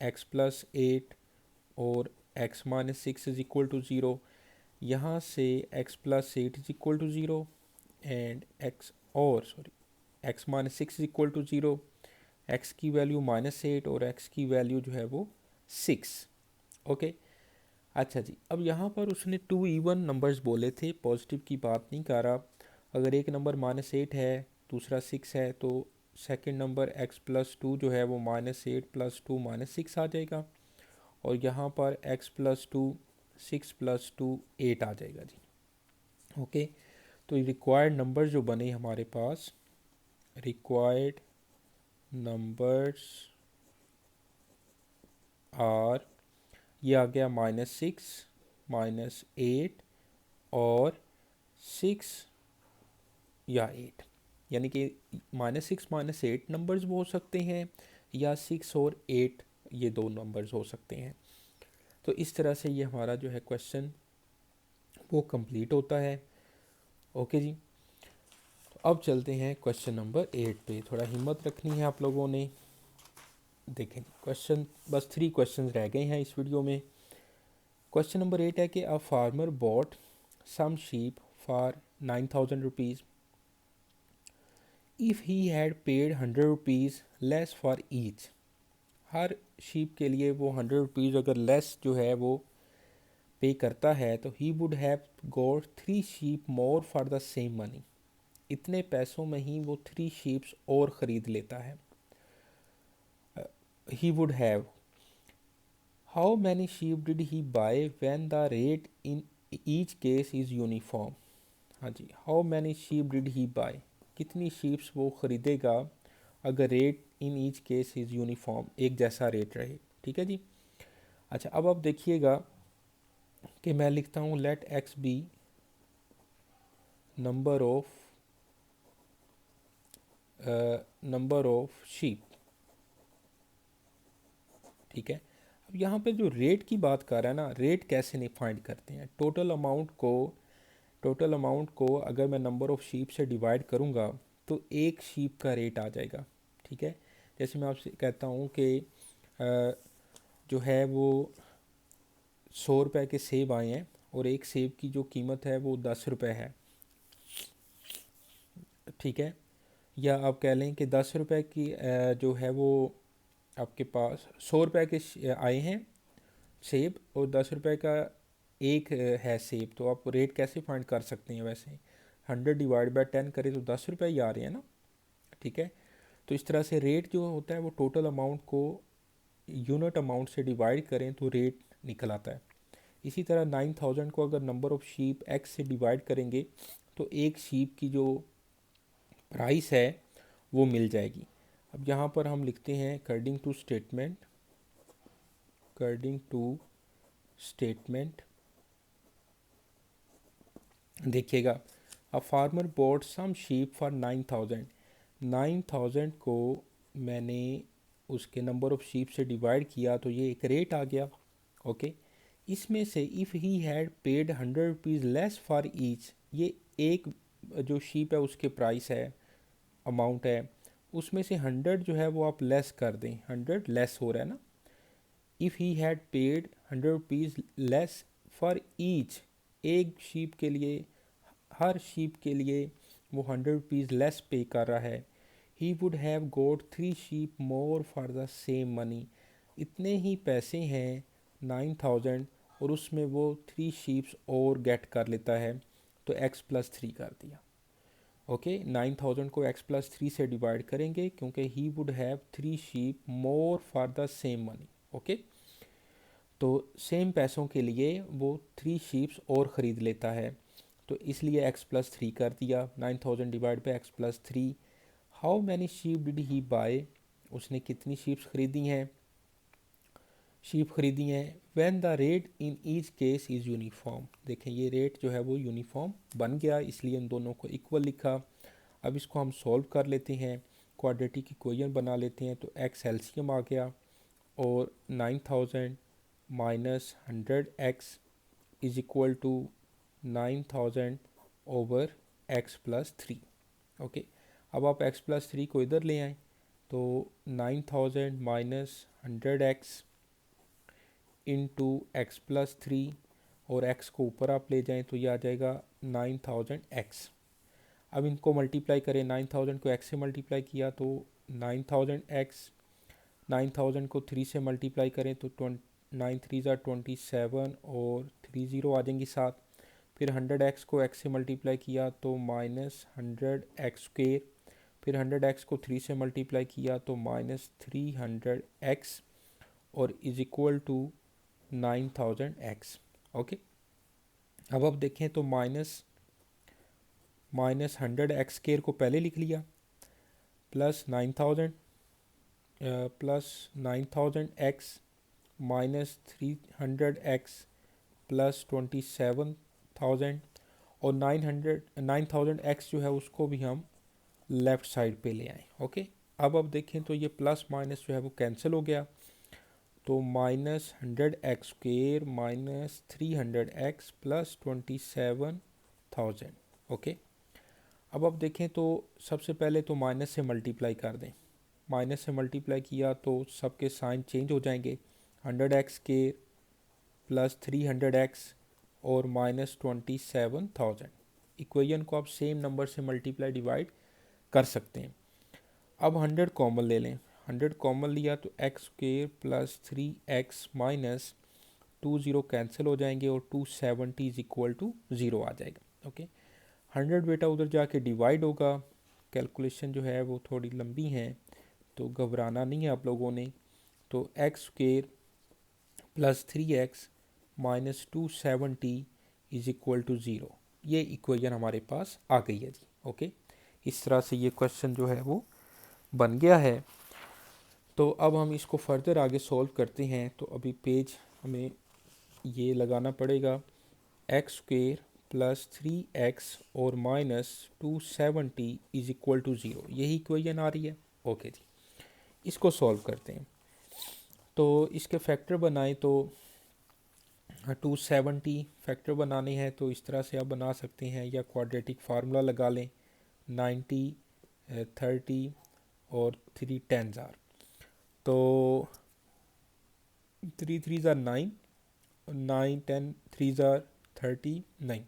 A: x plus 8 और x minus 6 is equal to 0, यहाँ से x plus 8 is equal to 0 and x minus 6 is equal to 0, x की वैल्यू -8 और x की वैल्यू जो है वो 6। ओके, अच्छा जी, अब यहाँ पर उसने 2 इवन नंबर्स बोले थे, पॉजिटिव की बात नहीं कर रहा। अगर एक नंबर -8 है दूसरा 6 है तो सेकंड नंबर x प्लस 2 जो है वो -8 प्लस 2 -6 आ जाएगा, और यहाँ पर x प्लस 2 6 प्लस 2 8 आ जाएगा जी। ओके, तो रिक्वायर्ड नंबर जो बने हमारे पास, रिक्वायर्ड नंबर्स आर, ये आ गया -6 -8 और 6 या 8, यानी कि -6 -8 नंबर्स हो सकते हैं या 6 और 8 ये दो नंबर्स हो सकते हैं। तो इस तरह से ये हमारा जो है क्वेश्चन वो कंप्लीट होता है। ओके जी, तो अब चलते हैं क्वेश्चन नंबर 8 पे, थोड़ा हिम्मत रखनी है आप लोगों ने। देखें क्वेश्चन, बस 3 क्वेश्चन रह गए हैं इस वीडियो में। क्वेश्चन नंबर 8 है कि a farmer bought some sheep for 9000 rupees, if he had paid 100 rupees less for each, हर शीप के लिए वो 100 रुपीज़ अगर लेस जो है वो पे करता है तो ही would have got 3 sheep more for the same money, इतने पैसों में ही वो 3 शीप्स और ख़रीद लेता है. He would have, how many sheep did he buy when the rate in each case is uniform. हाँ जी, how many sheep did he buy, कितनी शीप्स वो ख़रीदेगा अगर rate in each case is uniform, एक जैसा रेट रहे. ठीक है जी. अच्छा, अब आप देखिएगा कि मैं लिखता हूँ let x be number of sheep. ठीक है. अब यहाँ पे जो रेट की बात कर रहा है ना, रेट कैसे नहीं फाइंड करते हैं. टोटल अमाउंट को अगर मैं नंबर ऑफ शीप से डिवाइड करूँगा तो एक शीप का रेट आ जाएगा. ठीक है. जैसे मैं आपसे कहता हूँ कि जो है वो 100 रुपये के सेब आए हैं और एक सेब की जो कीमत है वो 10 रुपये है. ठीक है. या आप कह लें कि 10 रुपये की जो है वो आपके पास 100 रुपये के आए हैं सेब और 10 रुपये का एक है सेब, तो आप रेट कैसे फाइंड कर सकते हैं. वैसे 100 डिवाइड बाय 10 करें तो 10 रुपये ही आ रहे हैं ना. ठीक है. तो इस तरह से रेट जो होता है वो टोटल अमाउंट को यूनिट अमाउंट से डिवाइड करें तो रेट निकल आता है. इसी तरह 9000 को अगर नंबर ऑफ़ शीप एक्स से डिवाइड करेंगे तो एक शीप की जो प्राइस है वो मिल जाएगी. अब यहाँ पर हम लिखते हैं अकॉर्डिंग टू स्टेटमेंट देखिएगा. A farmer bought some sheep for 9000, 9000 को मैंने उसके नंबर ऑफ़ शीप से डिवाइड किया तो ये एक रेट आ गया. ओके. इसमें से if he had paid 100 rupees less for each, ये एक जो शीप है उसके प्राइस है, अमाउंट है, उसमें से 100 जो है वो आप लेस कर दें. 100 लेस हो रहा है ना. If he had paid 100 rupees less for each, एक शीप के लिए, हर शीप के लिए वो 100 रुपीज़ लेस पे कर रहा है. He would have goat 3 sheep more for the same money, इतने ही पैसे हैं 9000 और उसमें वो 3 शीप्स और गेट कर लेता है. तो x+3 कर दिया. ओके. 9000 को x+3 से डिवाइड करेंगे क्योंकि ही would have 3 sheep more for the same money. Okay. तो सेम पैसों के लिए वो 3 शीप्स और ख़रीद लेता है, तो इसलिए x+3 कर दिया. 9000 divide by x+3. How many sheep did he buy, उसने कितनी शीप्स ख़रीदी हैं, when the rate in each case is uniform. देखें ये रेट जो है वो यूनिफॉर्म बन गया, इसलिए इन दोनों को इक्वल लिखा. अब इसको हम सॉल्व कर लेते हैं, क्वाड्रेटिक इक्वेशन बना लेते हैं. तो एक्स एलसीएम आ गया और 9000 minus 100x is equal to 9000 over x+3. Okay. अब आप x+3 को इधर ले आएँ तो 9000 माइनस 100x इंटू x+3 और x को ऊपर आप ले जाएं तो ये आ जाएगा 9000x. अब इनको मल्टीप्लाई करें, 9000 को x से मल्टीप्लाई किया तो 9000x, 9000 को 3 से मल्टीप्लाई करें तो 9 3 27 और 3 0 आ जाएंगी साथ. फिर 100x को x से मल्टीप्लाई किया तो -100x². फिर 100x को 3 से मल्टीप्लाई किया तो -300x और is equal to 9000x. Okay. अब आप देखें तो माइनस 100x² को पहले लिख लिया, plus 9000x minus 300x plus 27000 और 9000x जो है उसको भी हम लेफ़्ट साइड पे ले आए. ओके. अब देखें तो ये प्लस माइनस जो है वो कैंसिल हो गया, तो -100x² minus 300x plus 27000. Okay. अब आप देखें तो सबसे पहले तो माइनस से मल्टीप्लाई कर दें. माइनस से मल्टीप्लाई किया तो सबके साइन चेंज हो जाएंगे. 100x² प्लस 300x और माइनस 27000. इक्वेशन को आप सेम नंबर से मल्टीप्लाई डिवाइड कर सकते हैं। अब 100 कॉमन ले लें, 100 कॉमन लिया तो x square plus 3x minus 20 cancel हो जाएंगे और 270 इज इक्वल टू 0 आ जाएगा। ओके, 100 बेटा उधर जाके डिवाइड होगा, कैलकुलेशन जो है वो थोड़ी लंबी है तो घबराना नहीं है आप लोगों ने। तो x square plus 3x minus 270 is equal to 0, ये इक्वेशन हमारे पास आ गई है जी। ओके, इस तरह से ये क्वेश्चन जो है वो बन गया है। तो अब हम इसको फर्दर आगे सॉल्व करते हैं। तो अभी पेज हमें ये लगाना पड़ेगा, एक्स स्क्वेयर प्लस 3x और माइनस 270 इज इक्वल टू 0, यही इक्वेशन आ रही है। ओके जी, इसको सॉल्व करते हैं। तो इसके फैक्टर बनाएं तो 270 फैक्टर बनाने हैं तो इस तरह से आप बना सकते हैं, या क्वाड्रेटिक फार्मूला लगा लें, 90 30 और 3 10 आर। तो 3 3 are 9, 9 10 3 are 39,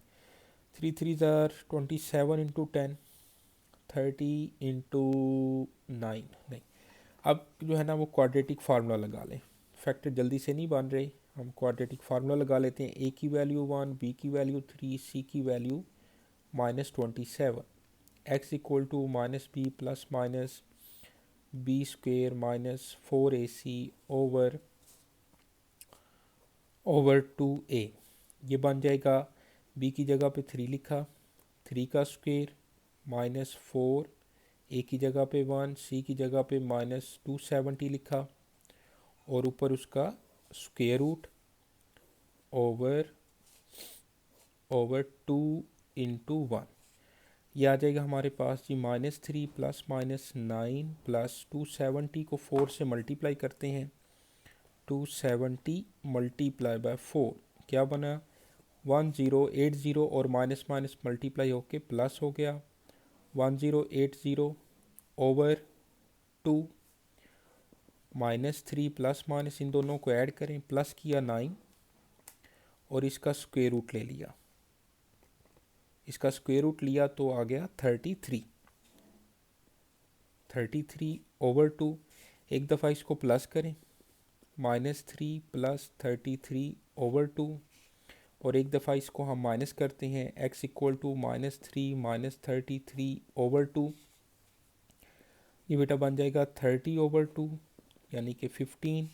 A: 3 3 are 27 into 10, 30 into 9 नहीं। अब जो है ना वो क्वाड्रेटिक फार्मूला लगा लें, फैक्टर जल्दी से नहीं बन रहे, हम क्वाड्रेटिक फार्मूला लगा लेते हैं। ए की वैल्यू 1, बी की वैल्यू 3, सी की value minus 27, X equal to minus B plus minus B square minus 4ac over 2a, ये बन जाएगा। बी की जगह पे 3 लिखा, 3 का स्क्वेयर माइनस 4, ए की जगह पे 1, सी की जगह पे माइनस 270 लिखा और ऊपर उसका स्क्वेयर रूट ओवर 2 इंटू 1, ये आ जाएगा हमारे पास जी माइनस 3 प्लस माइनस 9 प्लस 270 को 4 से मल्टीप्लाई करते हैं, 270 मल्टीप्लाई बाय 4 क्या बना 1080 और माइनस माइनस मल्टीप्लाई होके प्लस हो गया 1080 ओवर 2 माइनस 3 प्लस माइनस इन दोनों को ऐड करें, प्लस किया 9 और इसका स्क्वायर रूट ले लिया, इसका स्क्वायर रूट लिया तो आ गया 33 ओवर 2। एक दफ़ा इसको प्लस करें, माइनस 3 प्लस 33 ओवर 2, और एक दफ़ा इसको हम माइनस करते हैं, x equal to minus 3 minus 33 over 2, ये बेटा बन जाएगा 30 ओवर 2 यानी कि 15,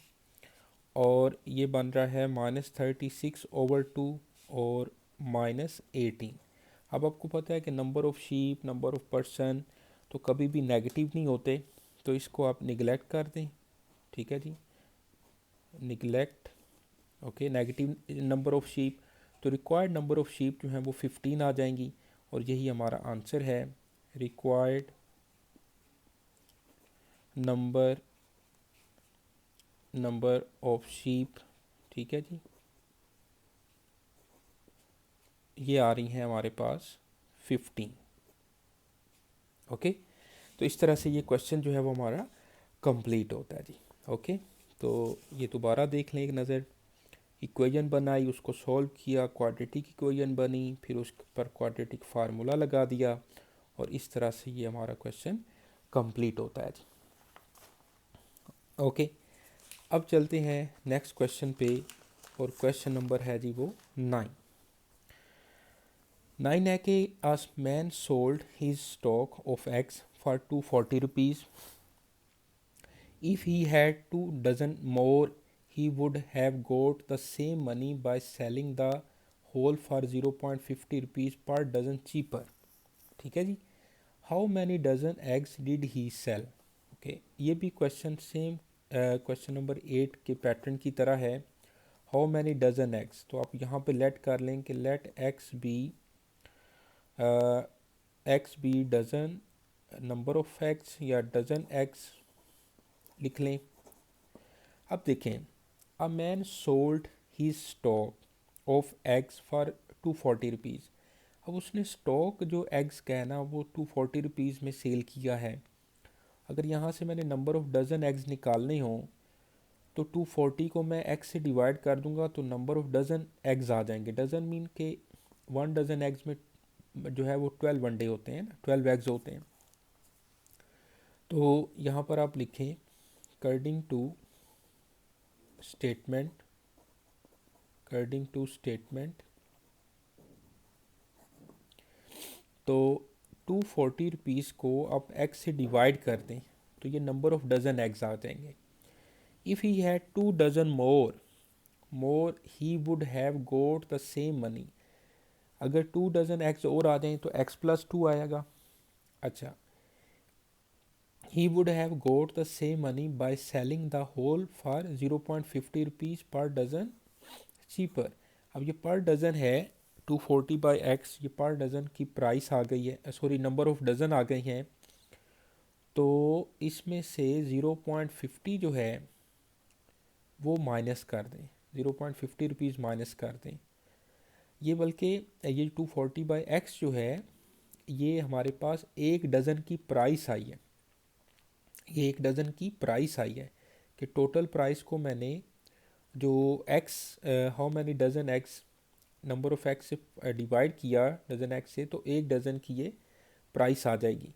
A: और ये बन रहा है माइनस 36 ओवर 2 और माइनस 18। अब आपको पता है कि number of sheep, number of person तो कभी भी नेगेटिव नहीं होते, तो इसको आप निगलेक्ट कर दें। ठीक है जी, neglect, okay, negative number of sheep, तो रिक्वायर्ड नंबर ऑफ़ शीप जो है वो 15 आ जाएंगी, और यही हमारा आंसर है, रिक्वायर्ड नंबर ऑफ शीप। ठीक है जी, ये आ रही हैं हमारे पास 15। ओके, तो इस तरह से ये क्वेश्चन जो है वो हमारा कंप्लीट होता है जी। ओके, तो ये दोबारा देख लें एक नज़र, इक्वेशन बनाई, उसको सॉल्व किया, क्वाड्रेटिक इक्वेशन बनी, फिर उस पर क्वाड्रेटिक फार्मूला लगा दिया, और इस तरह से ये हमारा क्वेश्चन कंप्लीट होता है जी। ओके, अब चलते हैं नेक्स्ट क्वेश्चन पे, और क्वेश्चन नंबर है जी वो 9 है कि as man sold his stock of eggs for 240 rupees, if he had 2 dozen more he would have got the same money by selling the whole for 0.50 rupees per dozen cheaper। ठीक है जी, how many dozen eggs did he sell. Okay, ये भी question same question number 8 के pattern की तरह है, how many dozen eggs. तो आप यहाँ पे लेट कर लें कि let x be dozen number of eggs, या डजन एग्स लिख लें। अब देखें, a man sold he stock of eggs for 240 rupees. अब उसने स्टॉक जो एग्स का है ना वो 240 रुपीज़ में सेल किया है। अगर यहाँ से मैंने नंबर ऑफ़ डज़न एग्स निकालने हों तो 240 को मैं एग्स से डिवाइड कर दूंगा तो नंबर ऑफ़ डज़न एग्स आ जाएंगे। डज़न मीन के 1 डज़न एग्स में जो है वो 12 वनडे होते हैं ना, 12 एग्स होते हैं। तो यहाँ पर आप लिखें according to statement, according to statement, तो 240 को आप x से डिवाइड कर दें तो ये नंबर ऑफ डजन एग्स आ जाएंगे। If he had 2 dozen more he would have got the same money. अगर 2 डजन एग्स और आ जाएं तो x प्लस 2 आएगा। अच्छा, he would have got the same money by selling the whole for 0.50 rupees per dozen cheaper। अब ये पर dozen है 240 बाई एक्स, ये पर डज़न की प्राइस आ गई है, सॉरी नंबर ऑफ डज़न आ गई हैं। तो इसमें से 0.50 जो है वो माइनस कर दें, 0.50 रुपीज़ माइनस कर दें। ये बल्कि ये 240 बाई एक्स जो है ये हमारे पास एक डज़न की प्राइस आई है, ये एक डज़न की प्राइस आई है कि टोटल प्राइस को मैंने जो x, how many dozen x, number of x से डिवाइड किया डज़न एक्स से, तो एक डज़न की ये प्राइस आ जाएगी।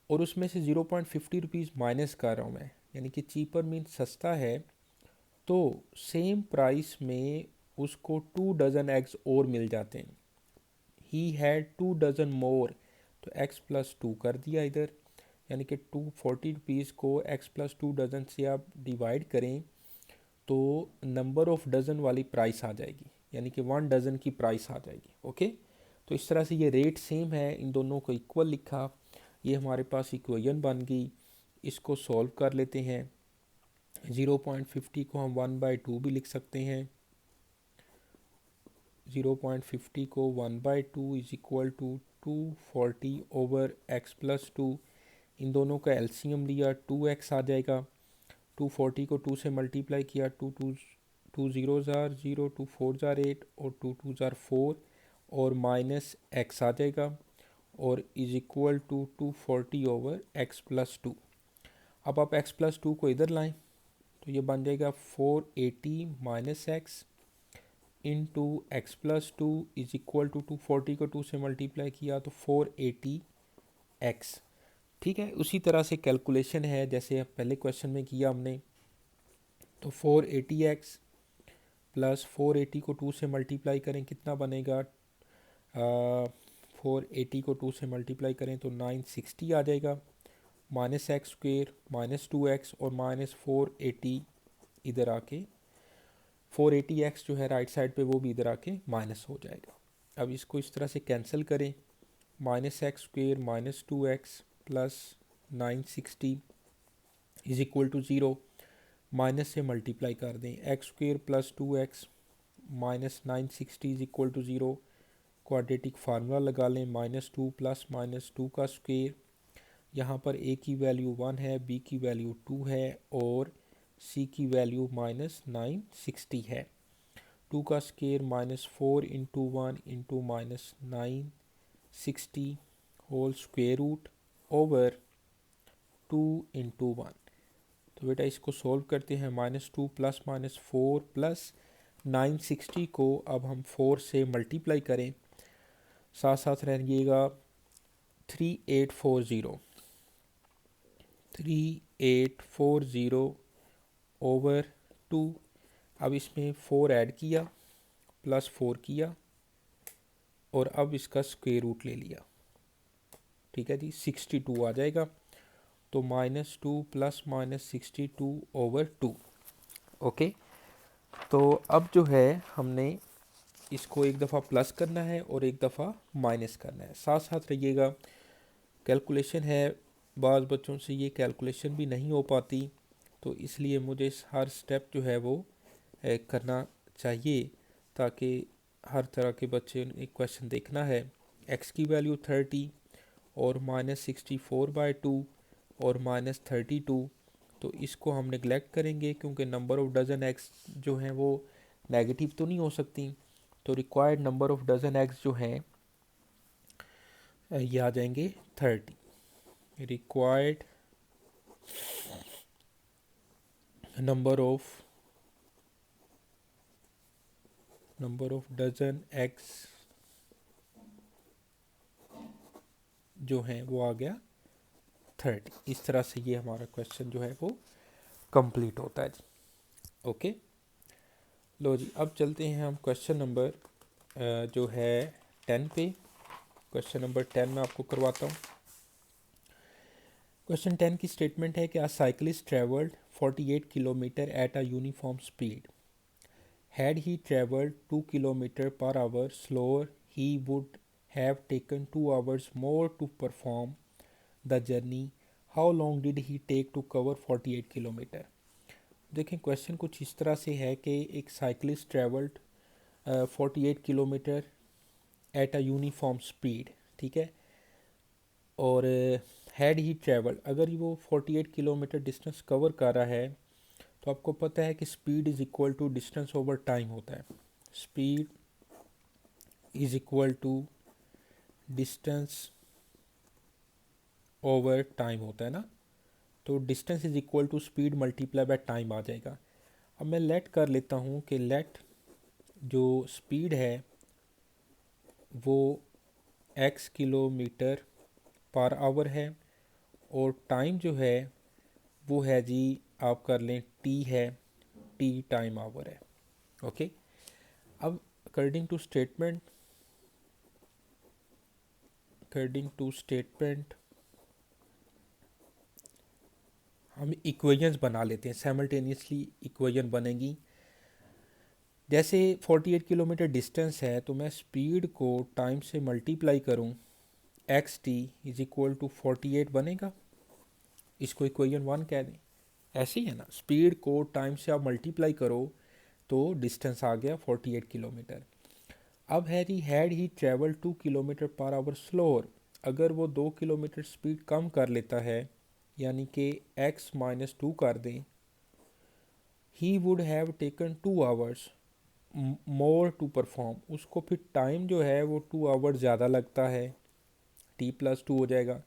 A: और उसमें से 0.50 रुपीज़ माइनस कर रहा हूँ मैं, यानी कि चीपर मीन सस्ता है। तो सेम प्राइस में उसको 2 डज़न एग्स और मिल जाते हैं। ही हैड 2 डज़न मोर, तो एक्स प्लस 2 कर दिया इधर, यानी कि 240 रुपीज़ को एक्स प्लस 2 डज़न से आप डिवाइड करें तो नंबर ऑफ डज़न वाली प्राइस आ जाएगी, यानी कि 1 डज़न की प्राइस आ जाएगी। ओके, तो इस तरह से ये रेट सेम है, इन दोनों को इक्वल लिखा, ये हमारे पास इक्वेशन बन गई। इसको सॉल्व कर लेते हैं। 0.50 को हम 1/2 भी लिख सकते हैं। 0.50 को 1/2 is equal to 240 over x plus 2। इन दोनों का एलसीएम लिया 2x आ जाएगा। 240 को 2 से मल्टीप्लाई किया, 2 ज़ीरो ज़ार 0, 2 4 ज़ार 8 और 2 2 ज़ार 4 और माइनस x आ जाएगा और is equal to 240 over x plus 2। अब आप x प्लस 2 को इधर लाएं तो ये बन जाएगा 480 minus x into x plus 2 is equal to 240 को 2 से मल्टीप्लाई किया तो 480 एक्स। ठीक है, उसी तरह से कैलकुलेशन है जैसे पहले क्वेश्चन में किया हमने। तो 480 एक्स प्लस 480 को 2 से मल्टीप्लाई करें कितना बनेगा, 480 को 2 से मल्टीप्लाई करें तो 960 आ जाएगा। Minus x square minus 2x और माइनस 480 इधर आके 480x जो है राइट साइड पे वो भी इधर आके माइनस हो जाएगा। अब इसको इस तरह से कैंसिल करें, minus x square minus 2x plus 960 is equal to 0, minus से मल्टीप्लाई कर दें, x square plus 2x minus 960 is equal to 0। Quadratic formula लगा लें, -2 प्लस -2 का स्क्वेयर, यहाँ पर a की वैल्यू 1 है, b की वैल्यू 2 है और c की वैल्यू -960 है। 2 का square -4 into 1 into -960 whole square root over 2 into 1। तो बेटा इसको सॉल्व करते हैं, -2 प्लस -4 प्लस 960 को अब हम 4 से मल्टीप्लाई करें, साथ साथ रहिएगा 3840 ओवर 2। अब इसमें 4 ऐड किया प्लस 4 किया और अब इसका स्क्वायर रूट ले लिया। ठीक है जी, 62 आ जाएगा। तो -2 प्लस -62 ओवर 2। ओके, तो अब जो है हमने इसको एक दफ़ा प्लस करना है और एक दफ़ा माइनस करना है, साथ साथ रहिएगा। कैलकुलेशन है, बाज़ बच्चों से ये कैलकुलेशन भी नहीं हो पाती, तो इसलिए मुझे हर स्टेप जो है वो करना चाहिए ताकि हर तरह के बच्चे एक क्वेश्चन देखना है। x की वैल्यू 30 और -64/2 और -32, तो इसको हम नेगलेक्ट करेंगे क्योंकि नंबर ऑफ डज़न एक्स जो हैं वो नेगेटिव तो नहीं हो सकती। तो required number of dozen x जो हैं ये आ जाएंगे 30। Required number of dozen x जो हैं वो आ गया 30। इस तरह से ये हमारा क्वेश्चन जो है वो कंप्लीट होता है जी। ओके, लो जी, अब चलते हैं हम क्वेश्चन नंबर जो है 10 पे। क्वेश्चन नंबर 10 में आपको करवाता हूँ। क्वेश्चन 10 की स्टेटमेंट है कि a cyclist travelled 48 kilometre at a uniform speed. Had he travelled 2 kilometre per hour slower he would have taken 2 hours more to perform the journey. How long did he take to cover 48 kilometre. देखें, question कुछ इस तरह से है कि एक cyclist travelled 48 kilometre at a uniform speed, ठीक है, और हैड ही ट्रेवल्ड, अगर वो 48 किलोमीटर डिस्टेंस कवर कर रहा है तो आपको पता है कि speed is equal to distance over time होता है। Speed is equal to distance over time होता है ना, तो distance is equal to speed multiply by time आ जाएगा। अब मैं लेट कर लेता हूँ कि लेट जो स्पीड है वो x किलोमीटर पर आवर है और टाइम जो है वो है जी, आप कर लें t है, t टाइम आवर है। ओके, अब अकॉर्डिंग टू स्टेटमेंट हम इक्वेशंस बना लेते हैं, साइमल्टेनियसली इक्वेशन बनेगी। जैसे 48 किलोमीटर डिस्टेंस है तो मैं स्पीड को टाइम से मल्टीप्लाई करूं, x t is equal to 48 बनेगा। इसको इक्वेशन 1 कह दें, ऐसे ही है ना, स्पीड को टाइम से आप मल्टीप्लाई करो तो डिस्टेंस आ गया 48 किलोमीटर। अब है जी, had he travel 2 kilometre per hour slower, अगर वो 2 किलोमीटर स्पीड कम कर लेता है यानी कि x-2 कर दें, he would have taken 2 hours more to perform, उसको फिर टाइम जो है वो 2 आवर ज़्यादा लगता है, t+2 हो जाएगा।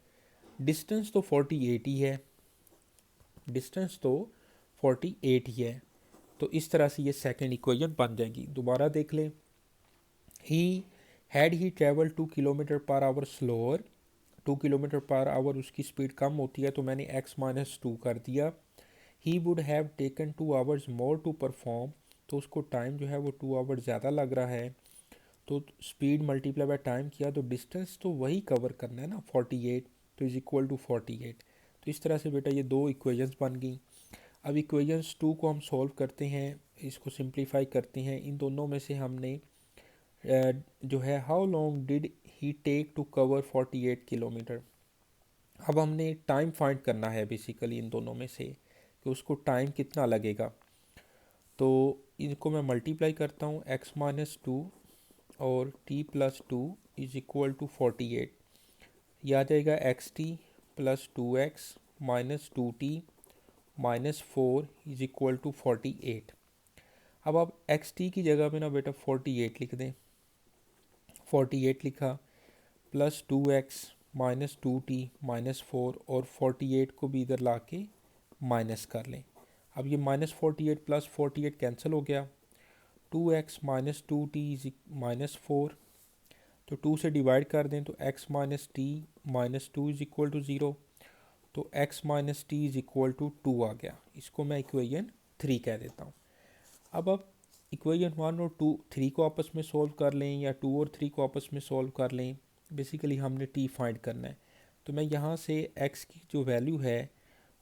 A: डिस्टेंस तो 48 ही है, डिस्टेंस तो 48 ही है, तो इस तरह से ये सेकंड इक्वेशन बन जाएगी। दोबारा देख लें, he had he travel 2 kilometre per hour slower, 2 kilometre per hour उसकी स्पीड कम होती है तो मैंने x-2 कर दिया। He would have taken 2 hours more to perform, तो उसको टाइम जो है वो 2 आवर ज़्यादा लग रहा है, तो स्पीड मल्टीप्लाई बाय टाइम किया तो डिस्टेंस तो वही कवर करना है ना 48, तो इज इक्वल टू 48। तो इस तरह से बेटा ये दो इक्वेशंस बन गई। अब इक्वेशंस 2 को हम सॉल्व करते हैं, इसको सिंप्लीफाई करते हैं। इन दोनों में से हमने जो है how long did he take to cover 48 kilometre, अब हमने टाइम फाइंड करना है बेसिकली इन दोनों में से कि उसको टाइम कितना लगेगा। तो इनको मैं मल्टीप्लाई करता हूँ, x-2 और t+2 इज इक्वल टू 48, यह आ जाएगा xt+2x-2t-4 इज इक्वल टू 48। अब आप xt की जगह पे ना बेटा 48 लिख दें, 48 लिखा, +2x-2t-4 और 48 को भी इधर ला के माइनस कर लें। अब ये -48 + 48 कैंसिल हो गया, 2x-2t-4, तो 2 से डिवाइड कर दें तो x-t-2 इज इक्वल टू 0, तो x-t इज इक्वल टू 2 आ गया। इसको मैं इक्वेशन 3 कह देता हूँ। अब आप इक्वेशन 1 और 3 को आपस में सॉल्व कर लें या 2 और 3 को आपस में सॉल्व कर लें, बेसिकली हमने t फाइंड करना है। तो मैं यहाँ से x की जो वैल्यू है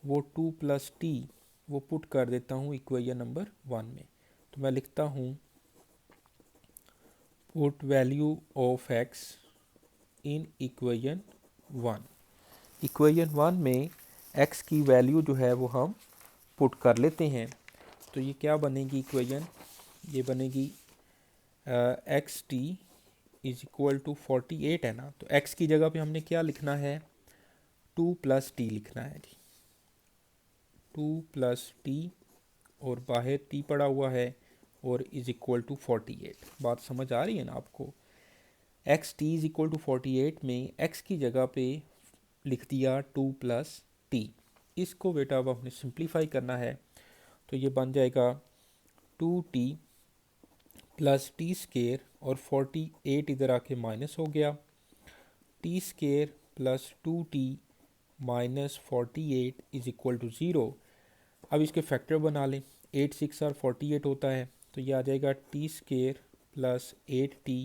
A: वो 2 + t वो पुट कर देता हूँ इक्वेशन नंबर 1 में। तो मैं लिखता हूँ put value of x in equation 1। Equation 1 में x की वैल्यू जो है वो हम पुट कर लेते हैं, तो ये क्या बनेगी इक्वेशन, ये बनेगी x t is equal to 48 है ना, तो x की जगह पे हमने क्या लिखना है, 2 + t लिखना है जी, 2 + t और बाहर t पड़ा हुआ है और इज इक्वल टू 48। बात समझ आ रही है ना आपको। X t is equal to 48 में x की जगह पे लिख दिया 2 + t। इसको बेटा अब हमने सिंप्लीफाई करना है, तो ये बन जाएगा 2t + t² और 48 इधर आके माइनस हो गया, t² + 2t -48 is equal to 0। अब इसके फैक्टर बना लें, 8 6 और 48 होता है, तो ये आ जाएगा t square plus 8t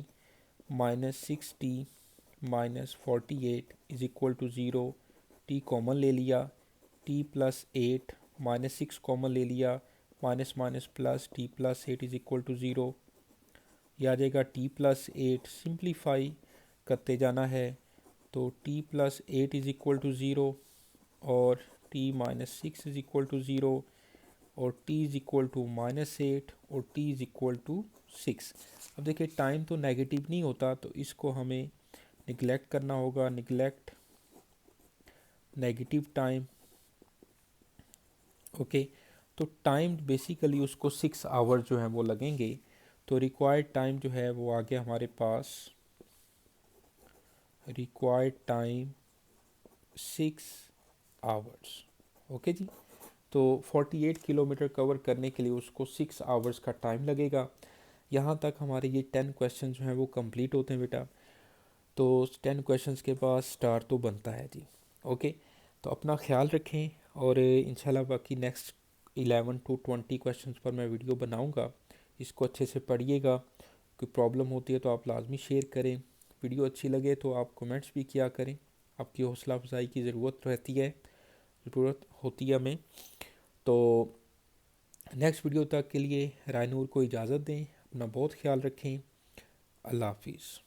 A: minus 6t minus 48 is equal to 0। T common ले लिया, टी प्लस 8 माइनस 6 कॉमन ले लिया, minus minus plus t plus 8 is equal to 0। यह आ जाएगा टी प्लस 8, सिंप्लीफाई करते जाना है, तो t plus 8 is equal to 0 और t minus 6 is equal to 0 और t इज इक्वल टू -8 और t इज इक्वल टू 6। अब देखिए टाइम तो नेगेटिव नहीं होता, तो इसको हमें निगलेक्ट करना होगा, निगलेक्ट नेगेटिव टाइम। ओके, तो टाइम बेसिकली उसको 6 आवर जो है वो लगेंगे, तो रिक्वायर्ड टाइम जो है वो आ गया हमारे पास, रिक्वायर्ड टाइम 6 आवर्स। ओके जी, तो 48 किलोमीटर कवर करने के लिए उसको 6 आवर्स का टाइम लगेगा। यहाँ तक हमारे ये 10 क्वेश्चन जो हैं वो कंप्लीट होते हैं बेटा। तो 10 क्वेश्चंस के बाद स्टार तो बनता है जी। ओके, तो अपना ख्याल रखें और इंशाल्लाह बाकी नेक्स्ट 11 to 20 क्वेश्चंस पर मैं वीडियो बनाऊंगा। इसको अच्छे से पढ़िएगा, कोई प्रॉब्लम होती है तो आप लाजमी शेयर करें, वीडियो अच्छी लगे तो आप कमेंट्स भी किया करें, आपकी हौसला अफजाई की ज़रूरत रहती है, ज़रूरत होती है हमें। तो नेक्स्ट वीडियो तक के लिए रायनूर को इजाज़त दें, अपना बहुत ख्याल रखें, अल्लाह हाफिज़।